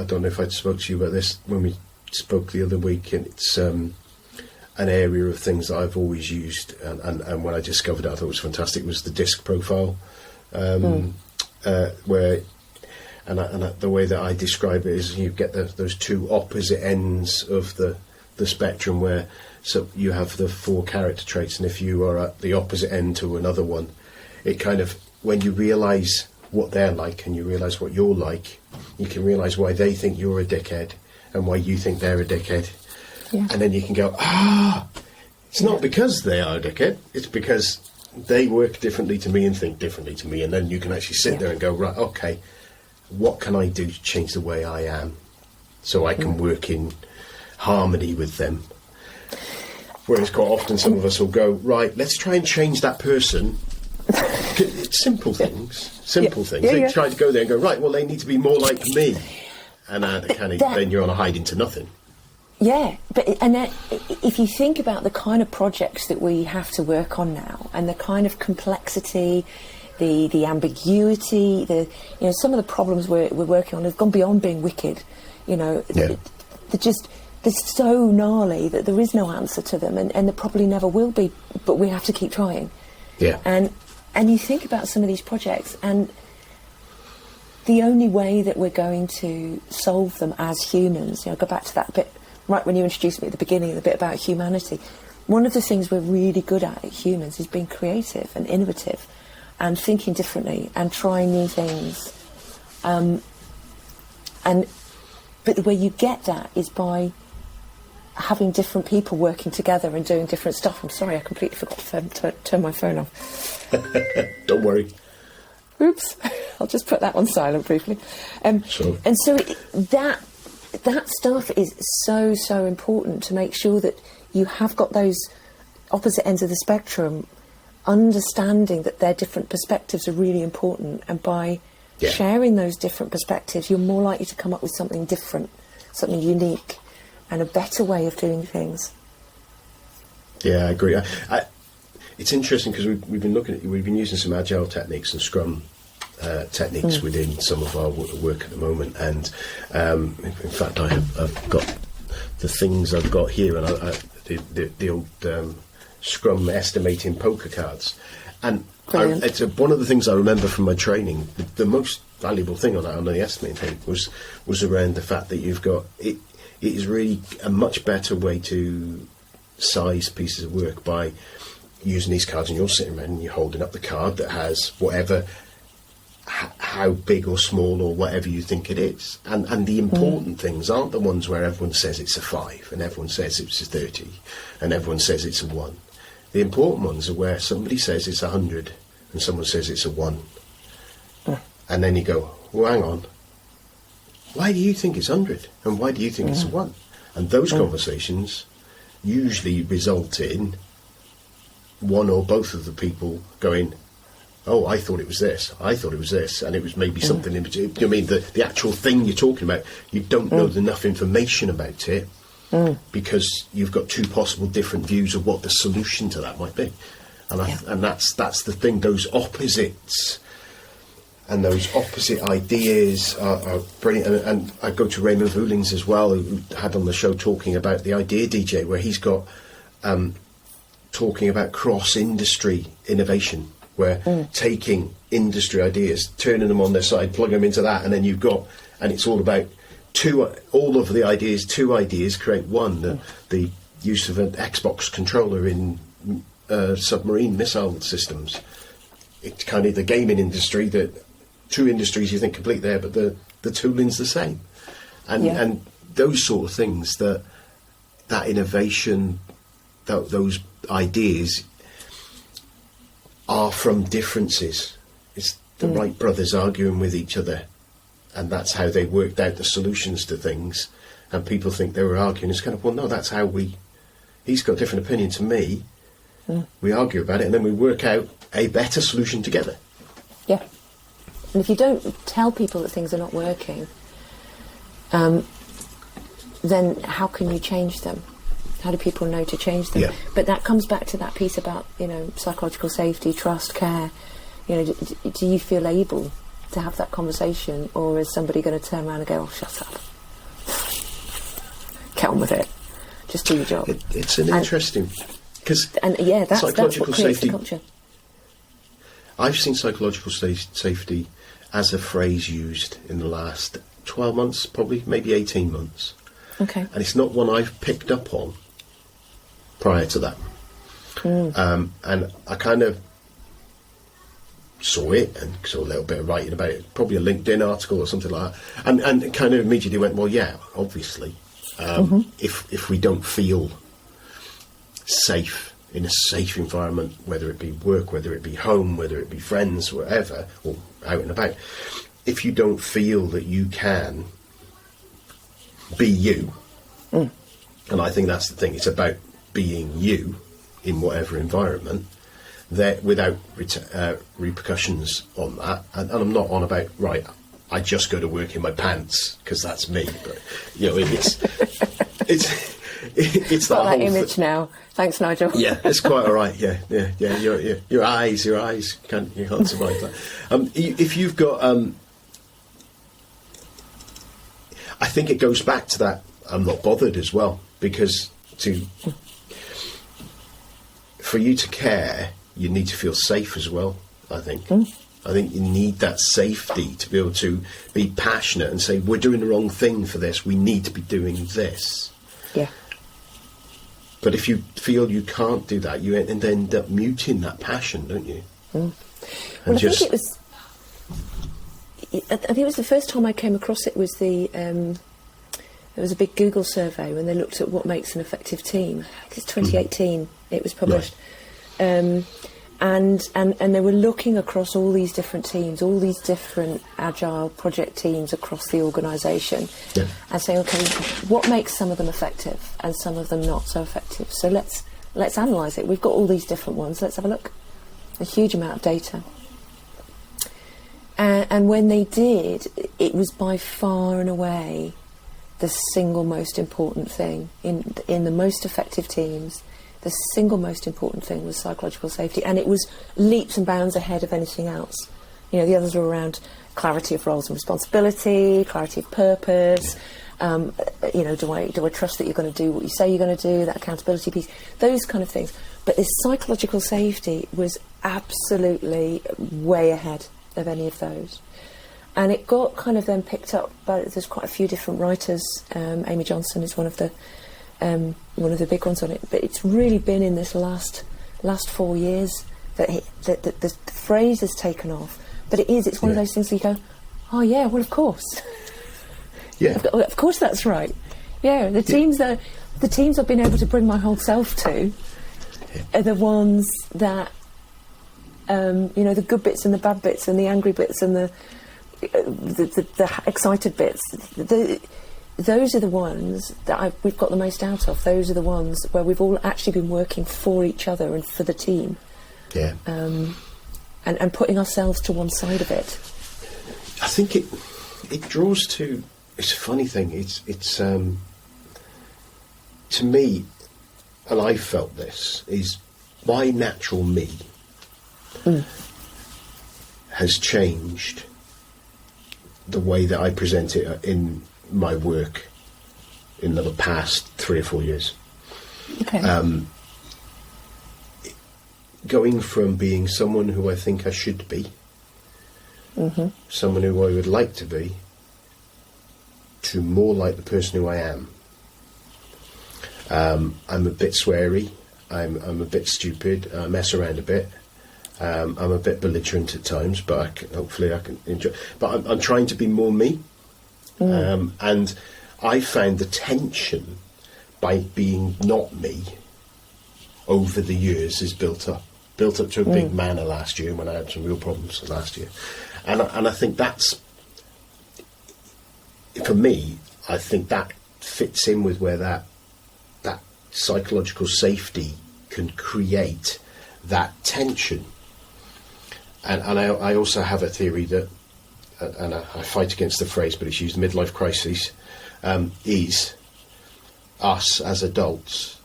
don't know if I spoke to you about this when we spoke the other week, and it's an area of things that I've always used, and when I discovered it, I thought it was fantastic, was the disc profile, where, the way that I describe it is you get those two opposite ends of the spectrum, where so you have the 4 character traits, and if you are at the opposite end to another one, it kind of, when you realise what they're like and you realise what you're like, you can realise why they think you're a dickhead and why you think they're a dickhead. Yeah. And then you can go, it's not because they are a dickhead, it's because they work differently to me and think differently to me. And then you can actually sit there and go, right, okay, what can I do to change the way I am so I can work in harmony with them? Whereas quite often some of us will go, right, let's try and change that person. It's simple things. They try to go there and go, right, well, they need to be more like me. And then you're on a hiding to nothing. Yeah, if you think about the kind of projects that we have to work on now, and the kind of complexity, the ambiguity, some of the problems we're working on have gone beyond being wicked. They're so gnarly that there is no answer to them, and there probably never will be. But we have to keep trying. Yeah. And you think about some of these projects, and the only way that we're going to solve them as humans, go back to that bit right when you introduced me at the beginning, the bit about humanity. One of the things we're really good at humans is being creative and innovative and thinking differently and trying new things. But the way you get that is by having different people working together and doing different stuff. I'm sorry, I completely forgot to turn my phone off. Don't worry. Oops. I'll just put that on silent briefly. Sure. And so that stuff is so important, to make sure that you have got those opposite ends of the spectrum, understanding that their different perspectives are really important, and by sharing those different perspectives, you're more likely to come up with something different, something unique, and a better way of doing things. Yeah, I agree. It's interesting because we've been using some agile techniques and Scrum techniques within some of our work at the moment, and in fact, I've got the things I've got here, and the old Scrum estimating poker cards, and it's one of the things I remember from my training. The most valuable thing on the estimating thing was around the fact that you've got it. It is really a much better way to size pieces of work by using these cards, and you're sitting around and you're holding up the card that has whatever, how big or small or whatever you think it is. And the important things aren't the ones where everyone says it's a 5 and everyone says it's a 30 and everyone says it's a 1. The important ones are where somebody says it's 100 and someone says it's a 1. And then you go, well, hang on. Why do you think it's 100? And why do you think it's a 1? And those conversations usually result in one or both of the people going, oh, I thought it was this, and it was maybe something in between. I mean, the actual thing you're talking about, you don't know enough information about it because you've got two possible different views of what the solution to that might be. And that's the thing, those opposites. And those opposite ideas are brilliant. And I go to Raymond Voulings as well, who had on the show talking about the idea DJ, where he's got talking about cross-industry innovation, where taking industry ideas, turning them on their side, plugging them into that, and then and it's all about all of the ideas, two ideas create one. The use of an Xbox controller in submarine missile systems. It's kind of the gaming industry, that two industries you think complete there, but the tooling's the same, and those sort of things, that innovation, those ideas are from differences. It's the Wright brothers arguing with each other, and that's how they worked out the solutions to things. And people think they were arguing. It's kind of, well, no, that's how he's got a different opinion to me. We argue about it, and then we work out a better solution together. Yeah. And if you don't tell people that things are not working, then how can you change them? How do people know to change them? Yeah. But that comes back to that piece about, psychological safety, trust, care. Do you feel able to have that conversation, or is somebody going to turn around and go, "Oh, shut up, get on with it, just do your job"? It's an interesting, because that's what creates safety, the culture. I've seen psychological safety as a phrase used in the last 12 months, probably, maybe 18 months. Okay. And it's not one I've picked up on prior to that. And I kind of saw it and saw a little bit of writing about it, probably a LinkedIn article or something like that, and kind of immediately went, well, yeah, obviously, if we don't feel safe in a safe environment, whether it be work, whether it be home, whether it be friends, whatever, or out and about, if you don't feel that you can be you, and I think that's the thing, it's about being you in whatever environment, that without repercussions on that, and I'm not on about, right, I just go to work in my pants, because that's me, but, you know, it's got that image now. Thanks, Nigel. Yeah, it's quite all right. Yeah. Your eyes can't survive that. If you've got, I think it goes back to that. I'm not bothered as well, because for you to care, you need to feel safe as well. I think. I think you need that safety to be able to be passionate and say, we're doing the wrong thing for this. We need to be doing this. Yeah. But if you feel you can't do that, you end up muting that passion, don't you? Well, I think it was the first time I came across it was there was a big Google survey when they looked at what makes an effective team. I think it's 2018 it was published. Right. And they were looking across all these different teams, all these different agile project teams across the organisation, and saying, okay, what makes some of them effective and some of them not so effective? So let's analyse it. We've got all these different ones. Let's have a look. A huge amount of data. And when they did, it was by far and away the single most important thing in the most effective teams. The single most important thing was psychological safety, and it was leaps and bounds ahead of anything else. You know, the others were around clarity of roles and responsibility, clarity of purpose. You know, do I trust that you're going to do what you say you're going to do? That accountability piece, those kind of things. But this psychological safety was absolutely way ahead of any of those, and it got kind of then picked up by, there's quite a few different writers. Amy Johnson is one of the big ones on it, but it's really been in this last 4 years that the phrase has taken off. But it's one of those things where you go, oh yeah, well of course, of course that's right. Yeah, the teams I've been able to bring my whole self to are the ones that you know, the good bits and the bad bits and the angry bits and the excited bits. Those are the ones that we've got the most out of. Those are the ones where we've all actually been working for each other and for the team. Yeah. And putting ourselves to one side of it. I think it draws to. It's a funny thing. It's to me, and I felt this, is my natural me has changed the way that I present it in my work in the past 3 or 4 years. Okay. Going from being someone who I think I should be, someone who I would like to be, to more like the person who I am. I'm a bit sweary. I'm a bit stupid. I mess around a bit. I'm a bit belligerent at times, but hopefully I can enjoy. But I'm trying to be more me. And I found the tension by being not me over the years is built up to a big manner last year when I had some real problems last year. And I think that's, for me, I think that fits in with where that psychological safety can create that tension. And I also have a theory that, and I fight against the phrase, but it's used, midlife crisis, is us as adults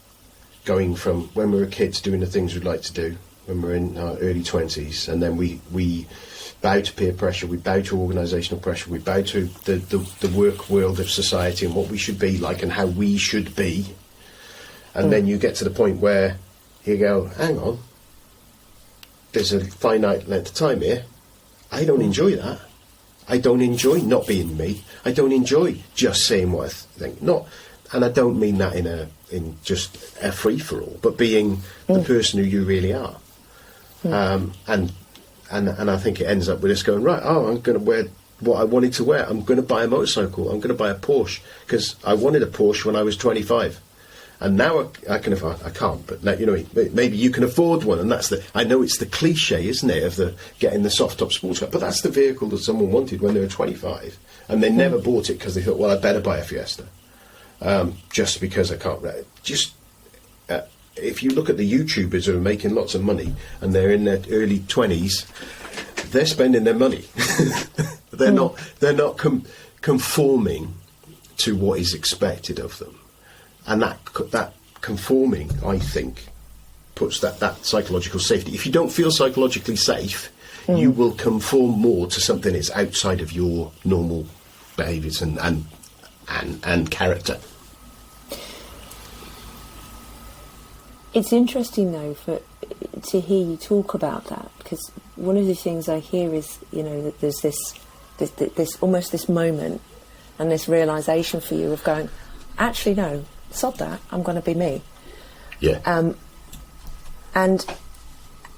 going from when we were kids doing the things we'd like to do, when we're in our early 20s, and then we bow to peer pressure, we bow to organisational pressure, we bow to the work world of society and what we should be like and how we should be. And then you get to the point where you go, hang on, there's a finite length of time here. I don't enjoy that. I don't enjoy not being me. I don't enjoy just saying what I think. And I don't mean that in just a free for all, but being the person who you really are. And I think it ends up with us going, right, I'm going to wear what I wanted to wear. I'm going to buy a motorcycle. I'm going to buy a Porsche because I wanted a Porsche when I was 25. And now I can afford. I can't, but now, maybe you can afford one, and I know it's the cliche, isn't it, of the getting the soft top sports car, but that's the vehicle that someone wanted when they were 25, and they never bought it because they thought, well, I better buy a Fiesta, just because I can't. If you look at the YouTubers who are making lots of money and they're in their early 20s, they're spending their money. They're not conforming to what is expected of them. And that conforming, I think, puts that psychological safety. If you don't feel psychologically safe, you will conform more to something that's outside of your normal behaviours and character. It's interesting, though, to hear you talk about that, because one of the things I hear is, that there's this almost this moment and this realisation for you of going, actually, no. Sod that, I'm going to be me. Yeah. And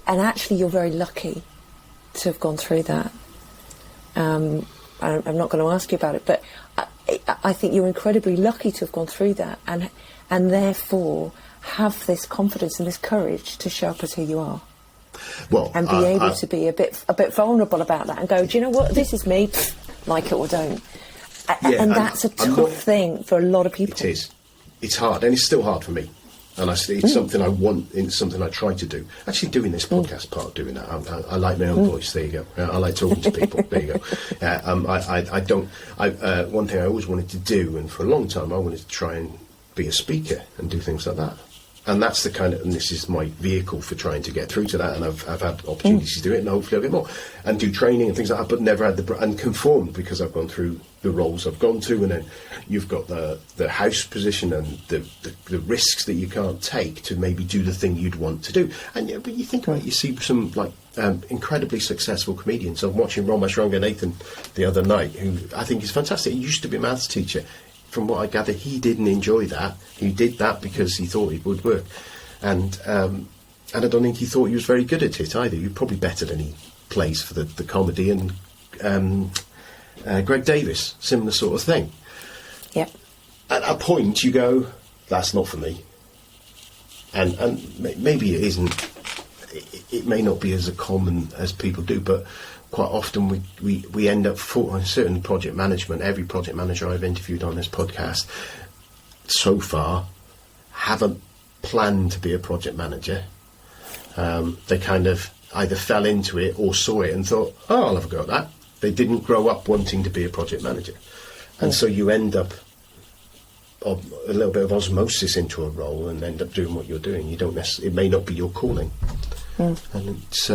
actually, you're very lucky to have gone through that. I'm not going to ask you about it, but I think you're incredibly lucky to have gone through that, and therefore have this confidence and this courage to show up as who you are. Well, and be able to be a bit vulnerable about that, and go, do you know what? This is me. Like it or don't. And that's a tough thing for a lot of people. It is. It's hard, and it's still hard for me. And it's something I want, it's something I try to do. Actually, doing this podcast part, doing that. I like my own voice, there you go. I like talking to people, there you go. One thing I always wanted to do, and for a long time, I wanted to try and be a speaker and do things like that. And that's and this is my vehicle for trying to get through to that, and I've had opportunities to do it, and hopefully I'll get more. And do training and things like that, but never had and conformed, because I've gone through the roles I've gone to, and then you've got the house position and the risks that you can't take to maybe do the thing you'd want to do. And but you think about it, you see some incredibly successful comedians. I'm watching Ramesh Ranganathan the other night, who I think is fantastic. He used to be a maths teacher. From what I gather, he didn't enjoy that. He did that because he thought it would work, and I don't think he thought he was very good at it either. You're probably better than he plays for the comedy. And Greg Davis, similar sort of thing. Yep. At a point, you go, "That's not for me," and maybe it isn't. It may not be as common as people do, but quite often we end up for certain project management. Every project manager I've interviewed on this podcast so far haven't planned to be a project manager. They kind of either fell into it or saw it and thought, oh, I'll have a go at that. They didn't grow up wanting to be a project manager. And so you end up a little bit of osmosis into a role and end up doing what you're doing. You don't necessarily, it may not be your calling. And it's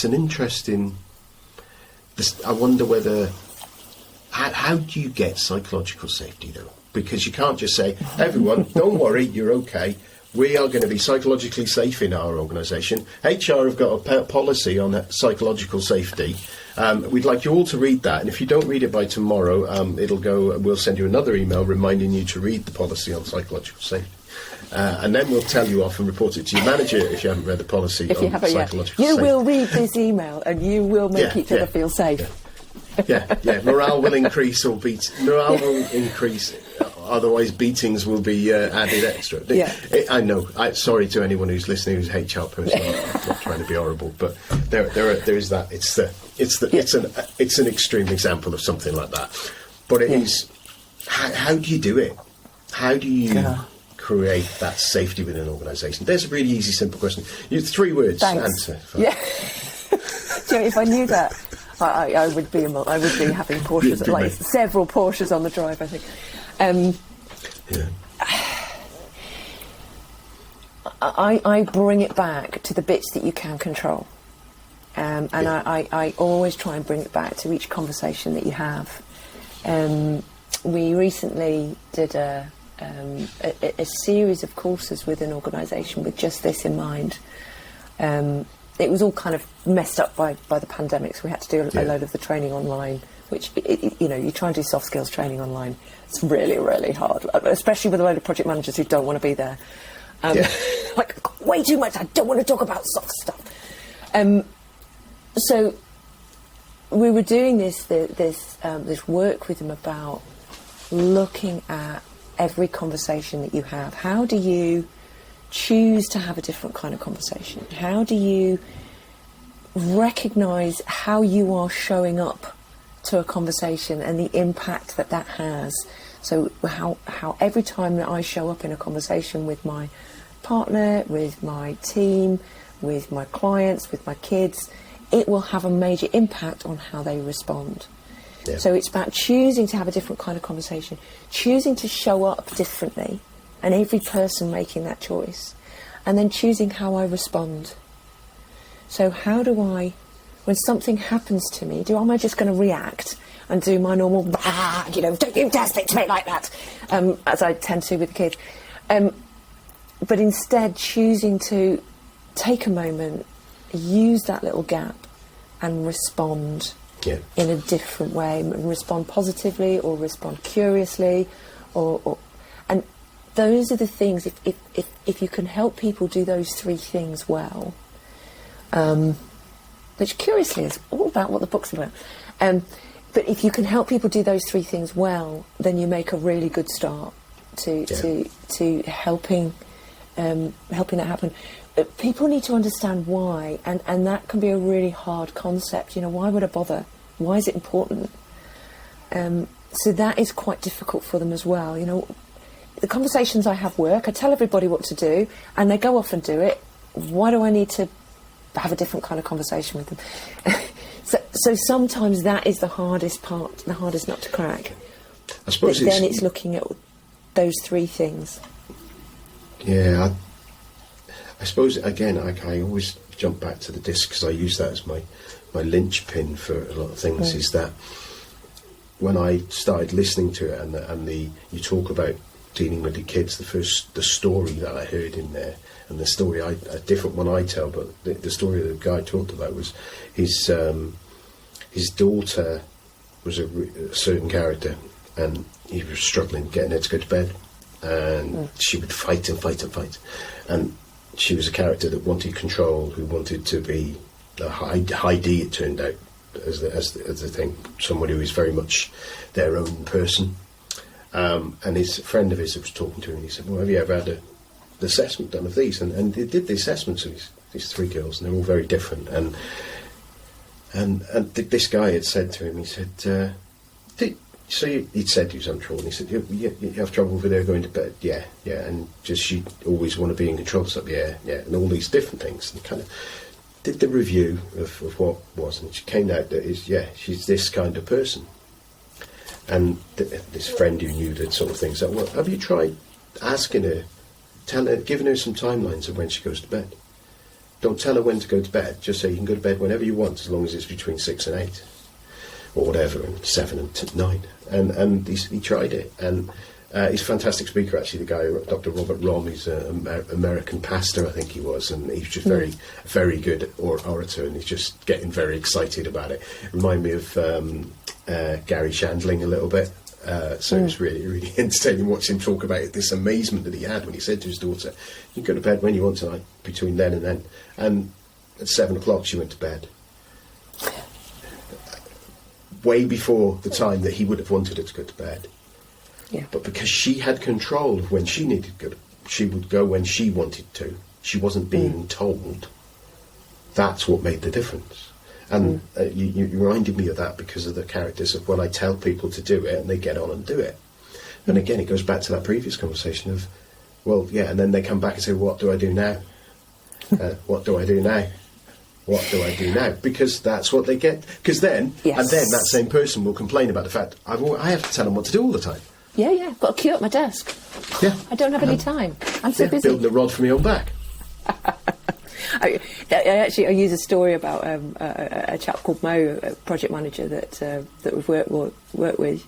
an interesting... I wonder whether... How do you get psychological safety, though? Because you can't just say, everyone, don't worry, you're okay. We are going to be psychologically safe in our organisation. HR have got a policy on psychological safety. We'd like you all to read that. And if you don't read it by tomorrow, it'll go. We'll send you another email reminding you to read the policy on psychological safety. And then we'll tell you off and report it to your manager if you haven't read the policy on psychological safety. You will read this email and you will make each other feel safe. Morale will increase or morale will increase. Otherwise, beatings will be added extra. I know. Sorry to anyone who's listening who's an HR person. I'm not trying to be horrible, but there is that. It's an extreme example of something like that. But it is. How do you do it? How do you create that safety within an organisation? There's a really easy, simple question. You 3 words. Thanks. Answer. Yeah. So if I knew that, I would be having Porsches, like several Porsches on the drive, I think. I bring it back to the bits that you can control. I always try and bring it back to each conversation that you have. We recently did a series of courses with an organisation with just this in mind. It was all kind of messed up by the pandemic, so we had to do a load of the training online, which, you try and do soft skills training online. It's really, really hard, especially with a load of project managers who don't want to be there. Like, way too much, I don't want to talk about soft stuff. So we were doing this work with them about looking at every conversation that you have. How do you choose to have a different kind of conversation? How do you recognise how you are showing up to a conversation and the impact that has? So how every time that I show up in a conversation with my partner, with my team, with my clients, with my kids, it will have a major impact on how they respond. Yeah. So it's about choosing to have a different kind of conversation, choosing to show up differently, and every person making that choice, and then choosing how I respond. So how do I, when something happens to me, am I just going to react and do my normal, don't you dare speak to me like that, as I tend to with the kids, but instead choosing to take a moment, use that little gap and respond in a different way, respond positively or respond curiously, and those are the things. If you can help people do those three things well, which curiously is all about what the book's about, but if you can help people do those three things well, then you make a really good start to helping that happen. But people need to understand why, and that can be a really hard concept. Why would I bother? Why is it important? So that is quite difficult for them as well. The conversations I have work. I tell everybody what to do, and they go off and do it. Why do I need to have a different kind of conversation with them? So sometimes that is the hardest part, the hardest nut to crack. I suppose but then it's looking at those three things. Yeah, I suppose, again, I always jump back to the disc because I use that as my linchpin for a lot of things, is that when I started listening to it and you talk about dealing with the kids, the story that I heard in there, and the story, a different one I tell, but the story that the guy talked about was his daughter was a certain character, and he was struggling getting her to go to bed, and she would fight and fight and fight, and she was a character that wanted control, who wanted to be a high D, it turned out, as the thing, someone who is very much their own person. And his friend of his was talking to him, and he said, well, have you ever had an assessment done of these? And they did the assessments of these three girls, and they're all very different. And this guy had said to him, he said, he'd said he was on trouble, and he said, you have trouble with her going to bed? Yeah, and just she always want to be in control, so yeah, and all these different things. And kind of did the review of what was, and she came out that she's this kind of person. And this friend who knew that sort of thing said, well, have you tried asking her, giving her some timelines of when she goes to bed? Don't tell her when to go to bed, just say you can go to bed whenever you want, as long as it's between 6 and 8. Or whatever, and 7 and 9, and he tried it, and he's a fantastic speaker, actually. The guy, Dr. Robert Rom, he's an American pastor, I think he was, and he's just very, very good orator, and he's just getting very excited about it. Remind me of Gary Shandling a little bit. So it was really, really entertaining watching him talk about this amazement that he had when he said to his daughter, "You can go to bed when you want tonight, between then and then." And at 7 o'clock, she went to bed. Way before the time that he would have wanted her to go to bed. Yeah. But because she had control of when she needed to go, she would go when she wanted to. She wasn't being told. That's what made the difference. And you reminded me of that because of the characters of when I tell people to do it and they get on and do it. And again, it goes back to that previous conversation of, well, yeah, and then they come back and say, what do I do now? What do I do now? What do I do now? Because that's what they get. Because then, and then that same person will complain about the fact I have to tell them what to do all the time. Yeah, I've got a queue at my desk. Yeah. I don't have any time. I'm so busy. Building a rod for my own back. I use a story about a chap called Mo, a project manager that we've worked with,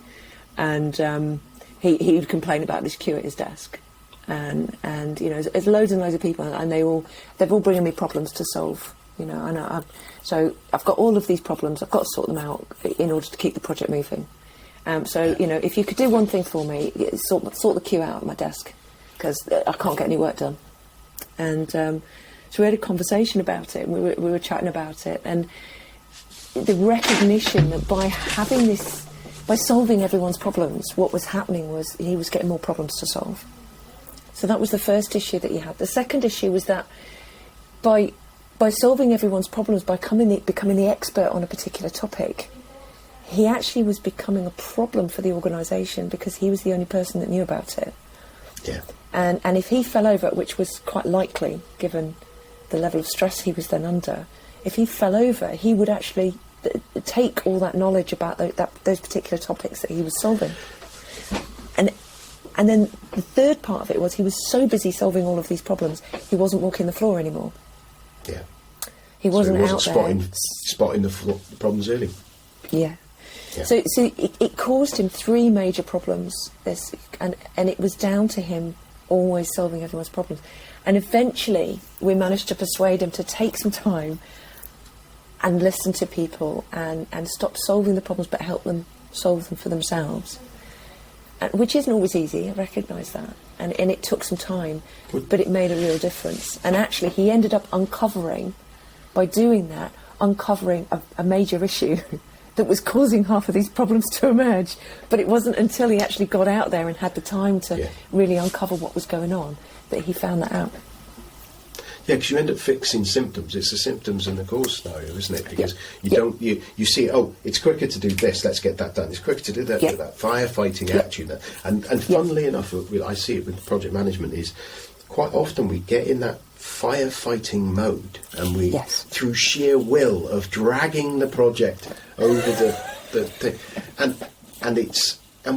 and he would complain about this queue at his desk, and there's loads and loads of people, and they're all bringing me problems to solve. So I've got all of these problems. I've got to sort them out in order to keep the project moving. If you could do one thing for me, sort the queue out at my desk, because I can't get any work done. And so we had a conversation about it, and we were chatting about it, and the recognition that by solving everyone's problems, what was happening was he was getting more problems to solve. So that was the first issue that he had. The second issue was that by solving everyone's problems, by becoming the expert on a particular topic, he actually was becoming a problem for the organisation, because he was the only person that knew about it. Yeah. And if he fell over, which was quite likely given the level of stress he was then under, if he fell over, he would actually take all that knowledge about those particular topics that he was solving. And then the third part of it was he was so busy solving all of these problems, he wasn't walking the floor anymore. Yeah. He wasn't out spotting the problems early. Yeah. Yeah. So it caused him 3 major problems. And it was down to him always solving everyone's problems. And eventually we managed to persuade him to take some time and listen to people and stop solving the problems, but help them solve them for themselves. Which isn't always easy, I recognise that. And it took some time, but it made a real difference. And actually he ended up uncovering a major issue that was causing half of these problems to emerge. But it wasn't until he actually got out there and had the time to really uncover what was going on that he found that out. Yeah, because you end up fixing symptoms. It's the symptoms and the cause scenario, isn't it? Because you see, it's quicker to do this, let's get that done. It's quicker to do that, that firefighting attitude. And funnily enough, I see it with project management, is quite often we get in that firefighting mode, and we, through sheer will of dragging the project over the thing, and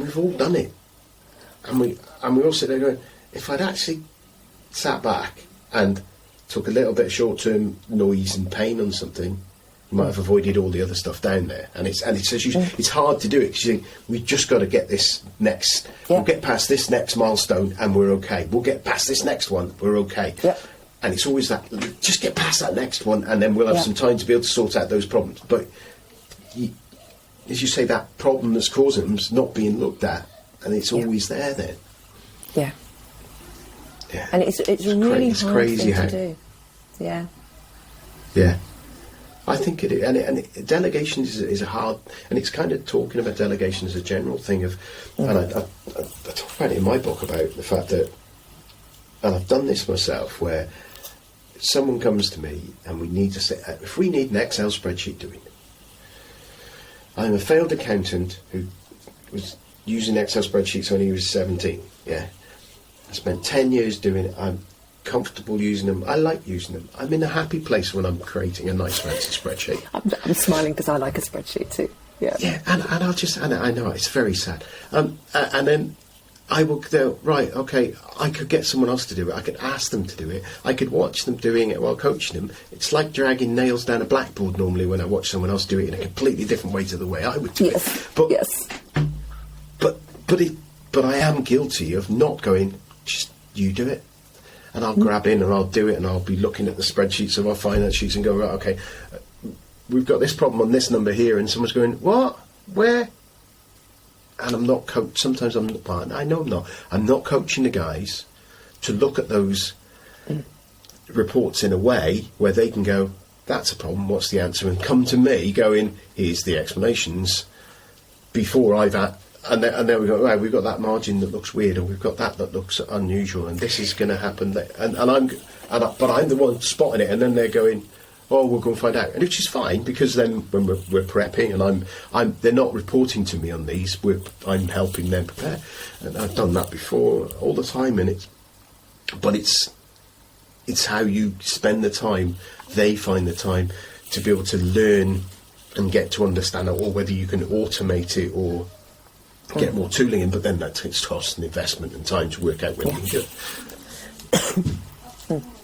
we've all done it, and we all sit there going, if I'd actually sat back and took a little bit of short-term noise and pain on something, you might have avoided all the other stuff down there. And it's hard to do it, because you think, we've just got to get this next. We'll get past this next milestone and we're okay. We'll get past this next one, we're okay. And it's always that, just get past that next one, and then we'll have some time to be able to sort out those problems. But as you say, that problem that's causing them's not being looked at, and it's always there then. Yeah. And it's really hard crazy thing to do. Yeah. Yeah. I think it is. And delegation is a hard... And it's kind of talking about delegation as a general thing of... And I talk about it in my book about the fact that... And I've done this myself, where someone comes to me and we need to say... If we need an Excel spreadsheet doing... I'm a failed accountant who was using Excel spreadsheets when he was 17. Yeah. I spent 10 years doing it. I'm comfortable using them. I like using them. I'm in a happy place when I'm creating a nice fancy spreadsheet. I'm smiling because I like a spreadsheet too. Yeah. Yeah, and I'll just... And I know, it's very sad. And then I will go, right, okay, I could get someone else to do it. I could ask them to do it. I could watch them doing it while coaching them. It's like dragging nails down a blackboard normally when I watch someone else do it in a completely different way to the way I would do it. But I am guilty of not going... Just you do it, and I'll grab in and I'll do it, and I'll be looking at the spreadsheets of our finance sheets and go, right, okay, we've got this problem on this number here, and someone's going, what, where? And I'm not sometimes I'm not, well, I know I'm not coaching the guys to look at those reports in a way where they can go, that's a problem, what's the answer, and come to me going, here's the explanations, before I've had... And then we go, right, we've got that margin that looks weird, or we've got that looks unusual, and this is going to happen. But I'm the one spotting it, and then they're going, oh, we'll go and find out, and which is fine, because then when we're prepping, and they're not reporting to me on these, I'm helping them prepare, and I've done that before all the time, and it's how you spend the time. They find the time to be able to learn and get to understand it, or whether you can automate it or get more tooling in, but then that takes cost and investment and time to work out when you can do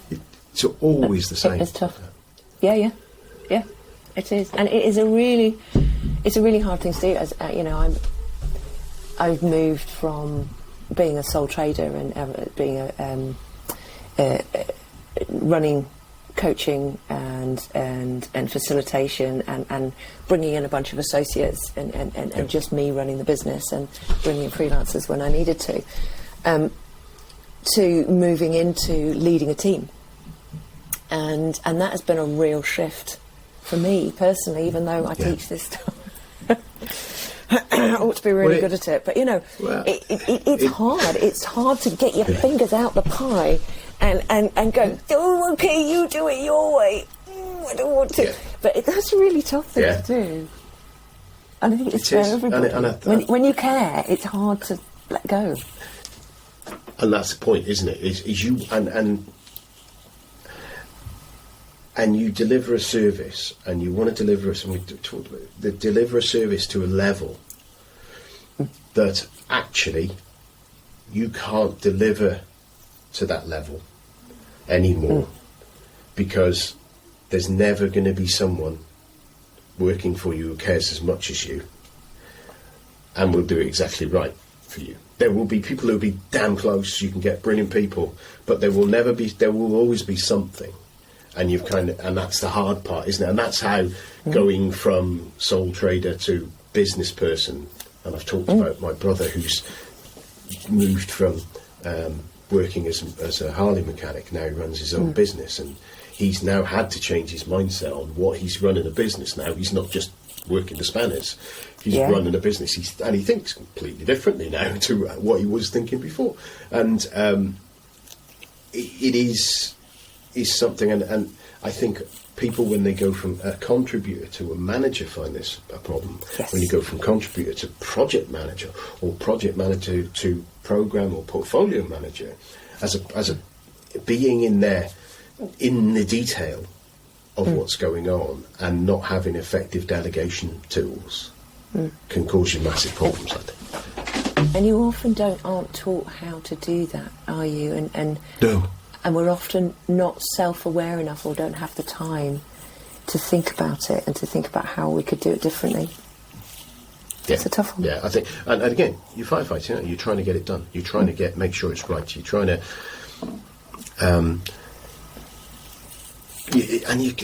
it. It's always the same. It's tough. Yeah. It is, and it is it's a really hard thing to do. As you know, I've moved from being a sole trader and being running coaching and facilitation and bringing in a bunch of associates and just me running the business and bringing in freelancers when I needed to moving into leading a team, and that has been a real shift for me personally, even though I teach this stuff. I ought to be really good at it, but you know, it's hard. It's hard to get your fingers out the pie and go, oh, okay, you do it your way. I don't want to. Yeah. But that's a really tough thing to do. And I think it's for everybody. When you care, it's hard to let go. And that's the point, isn't it? Is you and you deliver a service, and you want to deliver deliver a service to a level that actually you can't deliver to that level anymore, because there's never going to be someone working for you who cares as much as you and will do it exactly right for you. There will be people who will be damn close. You can get brilliant people, but there will always be something. And and that's the hard part, isn't it? And that's how going from sole trader to business person, and I've talked about my brother who's moved from working as a Harley mechanic, now he runs his own business, and he's now had to change his mindset on what he's running a business now. He's not just working the spanners, he's running a business, and he thinks completely differently now to what he was thinking before. And it is something, and I think people, when they go from a contributor to a manager, find this a problem. Yes. When you go from contributor to project manager, or project manager to program or portfolio manager, as a being in there in the detail of what's going on and not having effective delegation tools can cause you massive problems, I think. And you often aren't taught how to do that, are you? No. And we're often not self-aware enough, or don't have the time to think about it and to think about how we could do it differently. Yeah. It's a tough one. Yeah, I think, and again, you're firefighting, you're trying to get it done. You're trying to make sure it's right. You're trying to,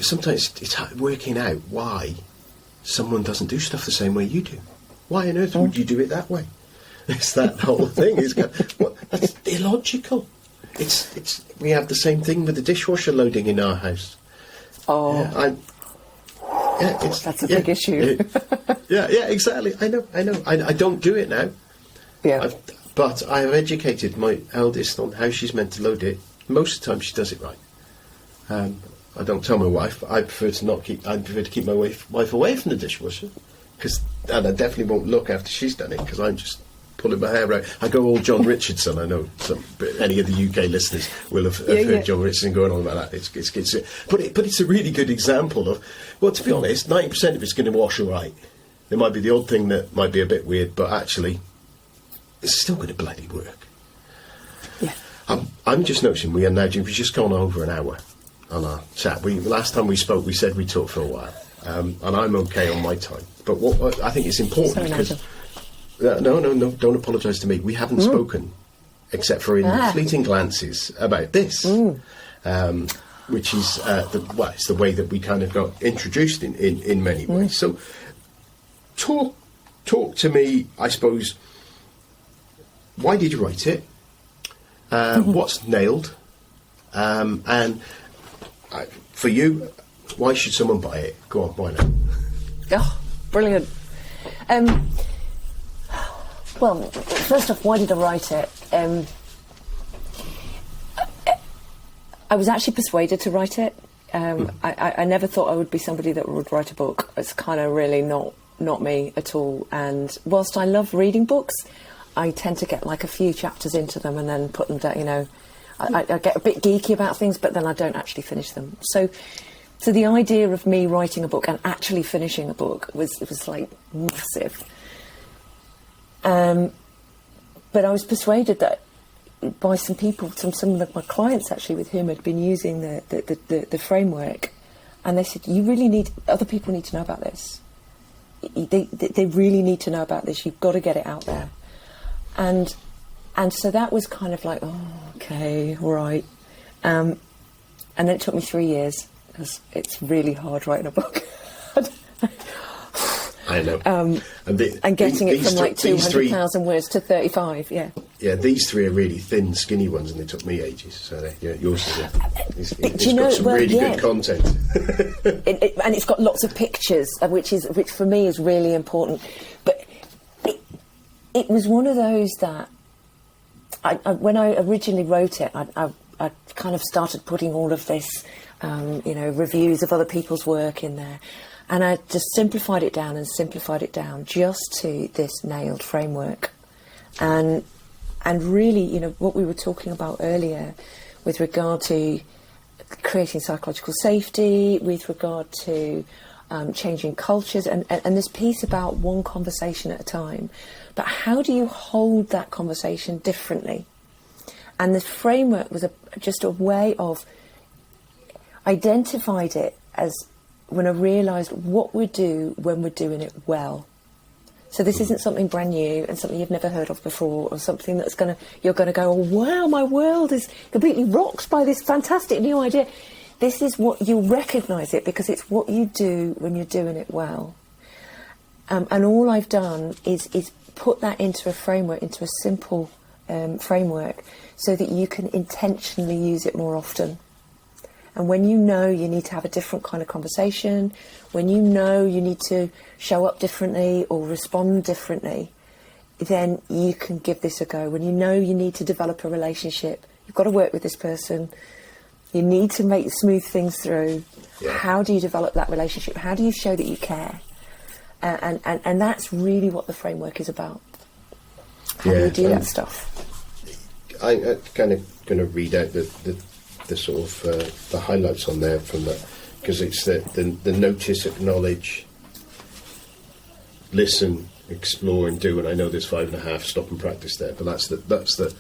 sometimes it's working out why someone doesn't do stuff the same way you do. Why on earth would you do it that way? It's that whole thing. That's illogical. We have the same thing with the dishwasher loading in our house. Oh, that's a big issue. Yeah, exactly. I know. I don't do it now. Yeah. But I have educated my eldest on how she's meant to load it. Most of the time, she does it right. I don't tell my wife. I prefer to keep my wife away from the dishwasher, and I definitely won't look after she's done it, because I'm just pulling my hair out. I go all John Richardson. I know any of the UK listeners will have heard John Richardson going on about that. But it's a really good example of, well, to be honest, 90% of it's going to wash all right. There might be the odd thing that might be a bit weird, but actually, it's still going to bloody work. Yeah. I'm just noticing we've just gone over an hour on our chat. Last time we spoke, we said we'd talk for a while, and I'm okay on my time. But what I think it's important, because no, don't apologise to me. We haven't spoken, except for in fleeting glances, about this, which is it's the way that we kind of got introduced in many ways. So, talk to me, I suppose. Why did you write it? What's nailed? And for you, why should someone buy it? Go on, why not? Oh, brilliant. Well, first off, why did I write it? I was actually persuaded to write it. I never thought I would be somebody that would write a book. It's kind of really not me at all. And whilst I love reading books, I tend to get like a few chapters into them and then put them down, you know. I get a bit geeky about things, but then I don't actually finish them. So the idea of me writing a book and actually finishing a book was like massive. But I was persuaded that by some people, some of my clients actually, with whom I'd been using the framework, and they said, other people need to know about this. They really need to know about this. You've got to get it out there. And so that was kind of like, oh, okay, all right. And then it took me 3 years, because it's really hard writing a book. I know. And getting it from like 200,000 words to 35, yeah. Yeah, these three are really thin, skinny ones, and they took me ages. So yours is it's got some really good content. And it's got lots of pictures, which for me is really important. But it was one of those that, when I originally wrote it, I kind of started putting all of this, reviews of other people's work in there. And I just simplified it down just to this nailed framework. And really, what we were talking about earlier with regard to creating psychological safety, with regard to changing cultures, and this piece about one conversation at a time. But how do you hold that conversation differently? And the framework was just a way of identified it as when I realised what we do when we're doing it well. So this isn't something brand new and something you've never heard of before, or something that's you're going to go, oh, wow, my world is completely rocked by this fantastic new idea. This is what you recognise it, because it's what you do when you're doing it well. And all I've done is put that into a framework, into a simple framework, so that you can intentionally use it more often. And when you know you need to have a different kind of conversation, when you know you need to show up differently or respond differently, then you can give this a go. When you know you need to develop a relationship, you've got to work with this person, you need to smooth things through. Yeah. How do you develop that relationship? How do you show that you care? And that's really what the framework is about. How do you do that stuff? I'm kind of going to read out the sort of the highlights on there from that, because it's the notice, acknowledge, listen, explore, and do. And I know there's 5.5 stop and practice there, but that's the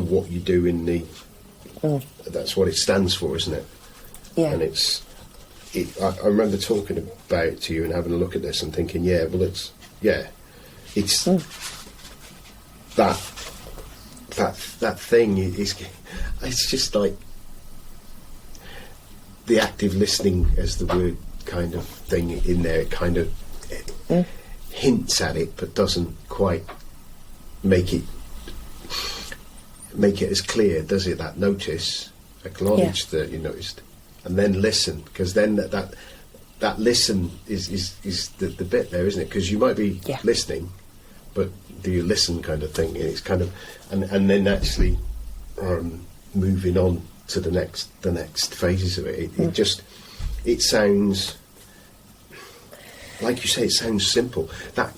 what you do in the that's what it stands for, isn't it? Yeah. And I remember talking about it to you and having a look at this and thinking, it's that thing is, it's just like the active listening as the word kind of thing in there. It kind of hints at it, but doesn't quite make it as clear, does it? That notice, acknowledge that you noticed, and then listen, because then that listen is the bit there, isn't it? Because you might be listening, but do you listen, kind of thing? It's kind of and then actually moving on to the next phases of it. It sounds, like you say, it sounds simple. That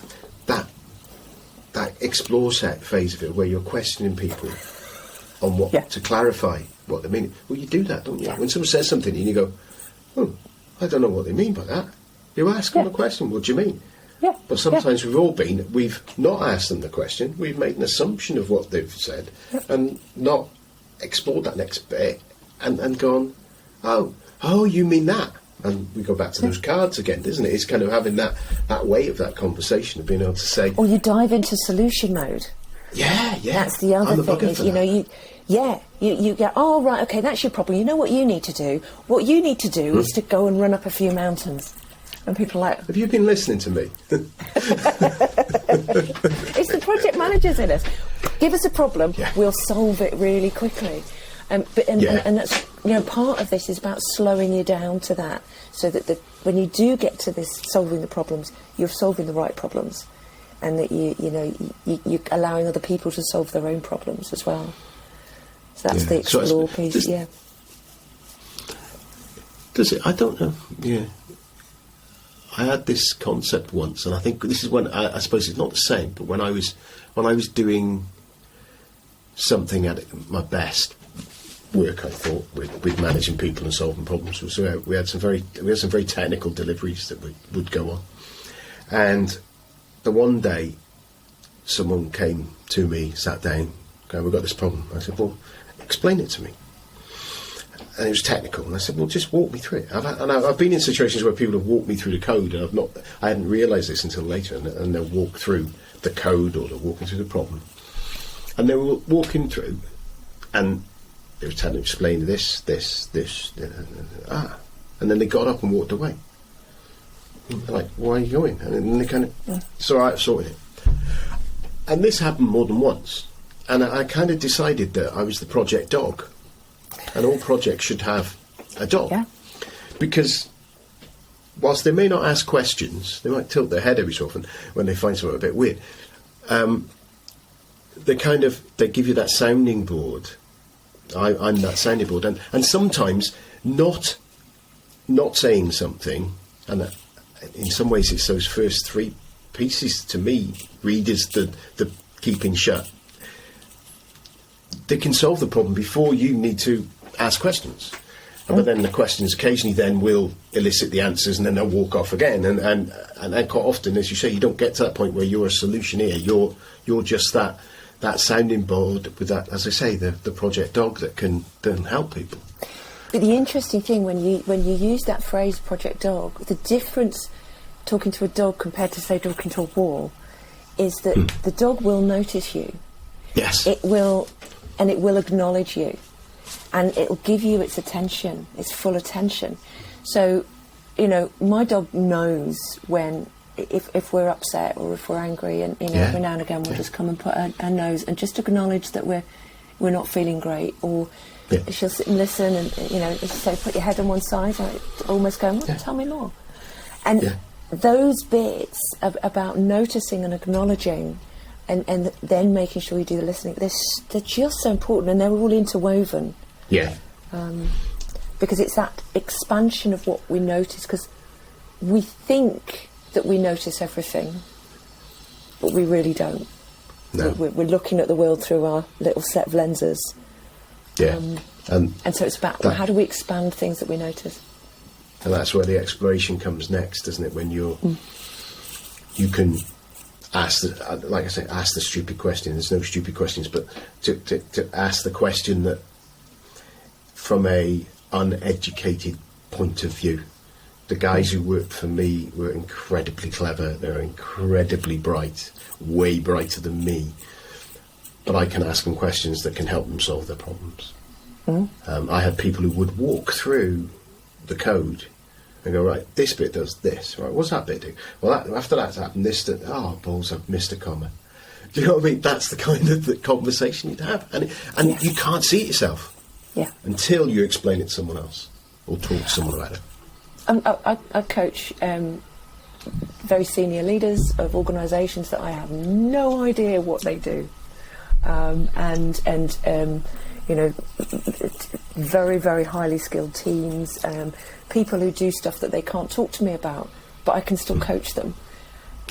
explore set phase of it, where you're questioning people on what to clarify what they mean. Well, you do that, don't you? When someone says something and you go, oh, I don't know what they mean by that. You ask them a question. What do you mean? Yeah. But sometimes we've not asked them the question. We've made an assumption of what they've said and not explored that next bit and gone, oh, you mean that? And we go back to those cards again, doesn't it? It's kind of having that way of that conversation, of being able to say... Or you dive into solution mode. Yeah. That's the other thing, is, you get, oh, right, okay, that's your problem. You know what you need to do? What you need to do is to go and run up a few mountains. And people are like... Have you been listening to me? It's the project managers in us. Give us a problem, we'll solve it really quickly. And that's, part of this is about slowing you down to that, so that when you do get to this solving the problems, you're solving the right problems, and that you're allowing other people to solve their own problems as well. So that's the explore piece. Does it? I don't know. Yeah, I had this concept once, and I think this is when I suppose it's not the same, but when I was doing something at my best work, I thought, with managing people and solving problems, was we had some very technical deliveries that would go on, and the one day someone came to me, sat down, okay, we've got this problem. I said, well, explain it to me. And it was technical, and I said, well, just walk me through it. I've been in situations where people have walked me through the code, and I hadn't realised this until later, and they'll walk through the code, or they're walking through the problem. And they were walking through, and they were telling me, explain this, and then they got up and walked away. They're like, why are you going? And then they kind of, it's all right, I've sorted it. And this happened more than once. And I kind of decided that I was the project dog. And all projects should have a dog. Yeah. Because whilst they may not ask questions, they might tilt their head every so often when they find something a bit weird. They give you that sounding board. I'm that sounding board. And sometimes not saying something, and that, in some ways it's those first three pieces to me read as the keeping shut. They can solve the problem before you need to ask questions. But then the questions occasionally then will elicit the answers, and then they'll walk off again. And quite often, as you say, you don't get to that point where you're a solutioneer. You're just that sounding board with that, as I say, the project dog that can help people. But the interesting thing when you use that phrase, project dog, the difference talking to a dog compared to, say, talking to a wall, is that the dog will notice you. Yes. It will acknowledge you, and it will give you its attention, its full attention. So, my dog knows when, if we're upset or if we're angry, and every now and again we'll just come and put our nose and just acknowledge that we're not feeling great, or she'll sit and listen, and say, put your head on one side, like almost going, tell me more. And those bits about noticing and acknowledging, and then making sure you do the listening, they're just so important, and they're all interwoven. Yeah. Because it's that expansion of what we notice, because we think that we notice everything, but we really don't. No. We're looking at the world through our little set of lenses. Yeah. And so it's about how do we expand things that we notice? And that's where the exploration comes next, doesn't it? When you can ask, like I say, ask the stupid question. There's no stupid questions, but to ask the question that, from a uneducated point of view, the guys who worked for me were incredibly clever. They're incredibly bright, way brighter than me. But I can ask them questions that can help them solve their problems. I had people who would walk through the code and go, right, this bit does this. Right, what's that bit do? Well, after that's happened, balls, I've missed a comma. Do you know what I mean? That's the kind of the conversation you'd have. And you can't see it yourself until you explain it to someone else or talk to someone about it. I coach very senior leaders of organisations that I have no idea what they do, very, very highly skilled teams, people who do stuff that they can't talk to me about, but I can still coach them,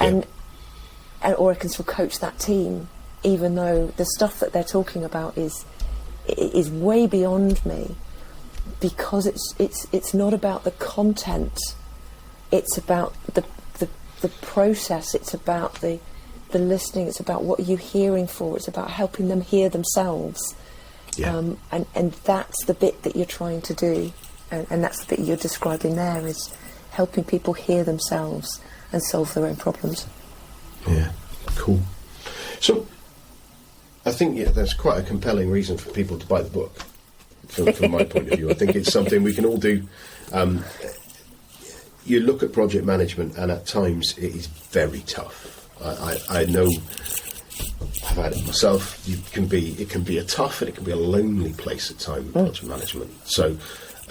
or I can still coach that team, even though the stuff that they're talking about is way beyond me. Because it's not about the content, it's about the process, it's about the listening, it's about what are you hearing for, it's about helping them hear themselves. And that's the bit that you're trying to do, and that's the bit you're describing there, is helping people hear themselves and solve their own problems. Yeah, cool. So I think there's quite a compelling reason for people to buy the book. From my point of view, I think it's something we can all do. You look at project management, and at times it is very tough. I know, I've had it myself. It can be a tough, and it can be a lonely place at times. Project management. So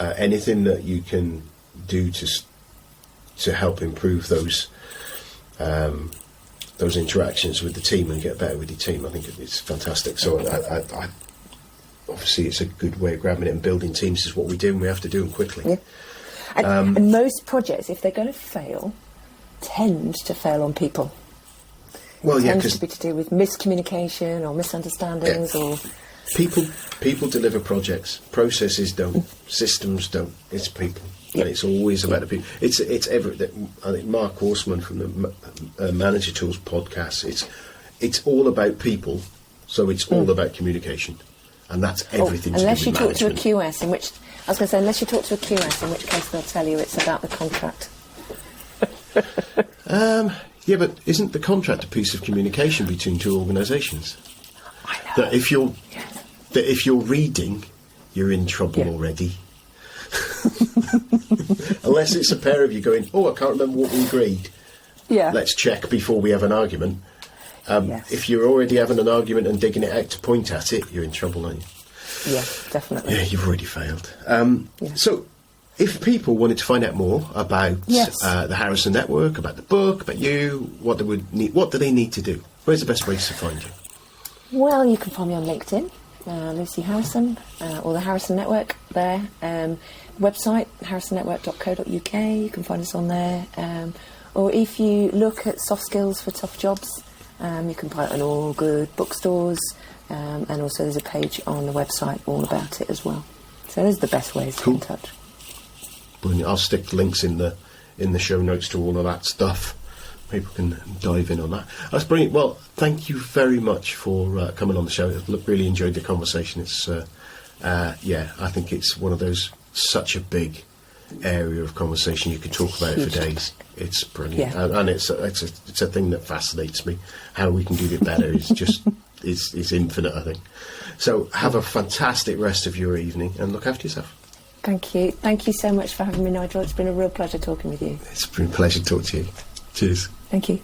anything that you can do to help improve those interactions with the team and get better with your team, I think it's fantastic. So I obviously, it's a good way of grabbing it, and building teams is what we do, and we have to do them quickly. Yeah. And most projects, if they're going to fail, tend to fail on people. It tends to be to do with miscommunication or misunderstandings, or people deliver projects. Processes don't. Systems don't. It's people, and it's always about the people. It's everything. I think Mark Horseman from the Manager Tools podcast. It's all about people So it's all about communication, and that's everything to do Unless with you talk to a management. QS, in which I was going to say, unless you talk to a QS, in which case they'll tell you it's about the contract. Yeah, but isn't the contract a piece of communication between two organisations? I know. That if you're reading, you're in trouble already. Unless it's a pair of you going, oh, I can't remember what we agreed. Yeah. Let's check before we have an argument. Yes. If you're already having an argument and digging it out to point at it, you're in trouble, aren't you? Yeah, definitely. Yeah, you've already failed. Yeah. So, if people wanted to find out more about the Harrison Network, about the book, about you, what do they need to do? Where's the best place to find you? Well, you can find me on LinkedIn, Lucy Harrison, or the Harrison Network there. Website, harrisonnetwork.co.uk, you can find us on there. Or if you look at soft skills for tough jobs, you can buy it in all good bookstores, and also there's a page on the website all about it as well. So those are the best ways to get in touch. Brilliant. I'll stick links in the show notes to all of that stuff. People can dive in on that. That's brilliant. Well, thank you very much for coming on the show. I really enjoyed the conversation. It's I think it's one of those, such a big area of conversation. You could talk about it for days. It's brilliant, and it's a thing that fascinates me. How we can do it better is just is infinite, I think. So have a fantastic rest of your evening and look after yourself. Thank you. Thank you so much for having me, Nigel. It's been a real pleasure talking with you. It's been a pleasure to talk to you. Cheers. Thank you.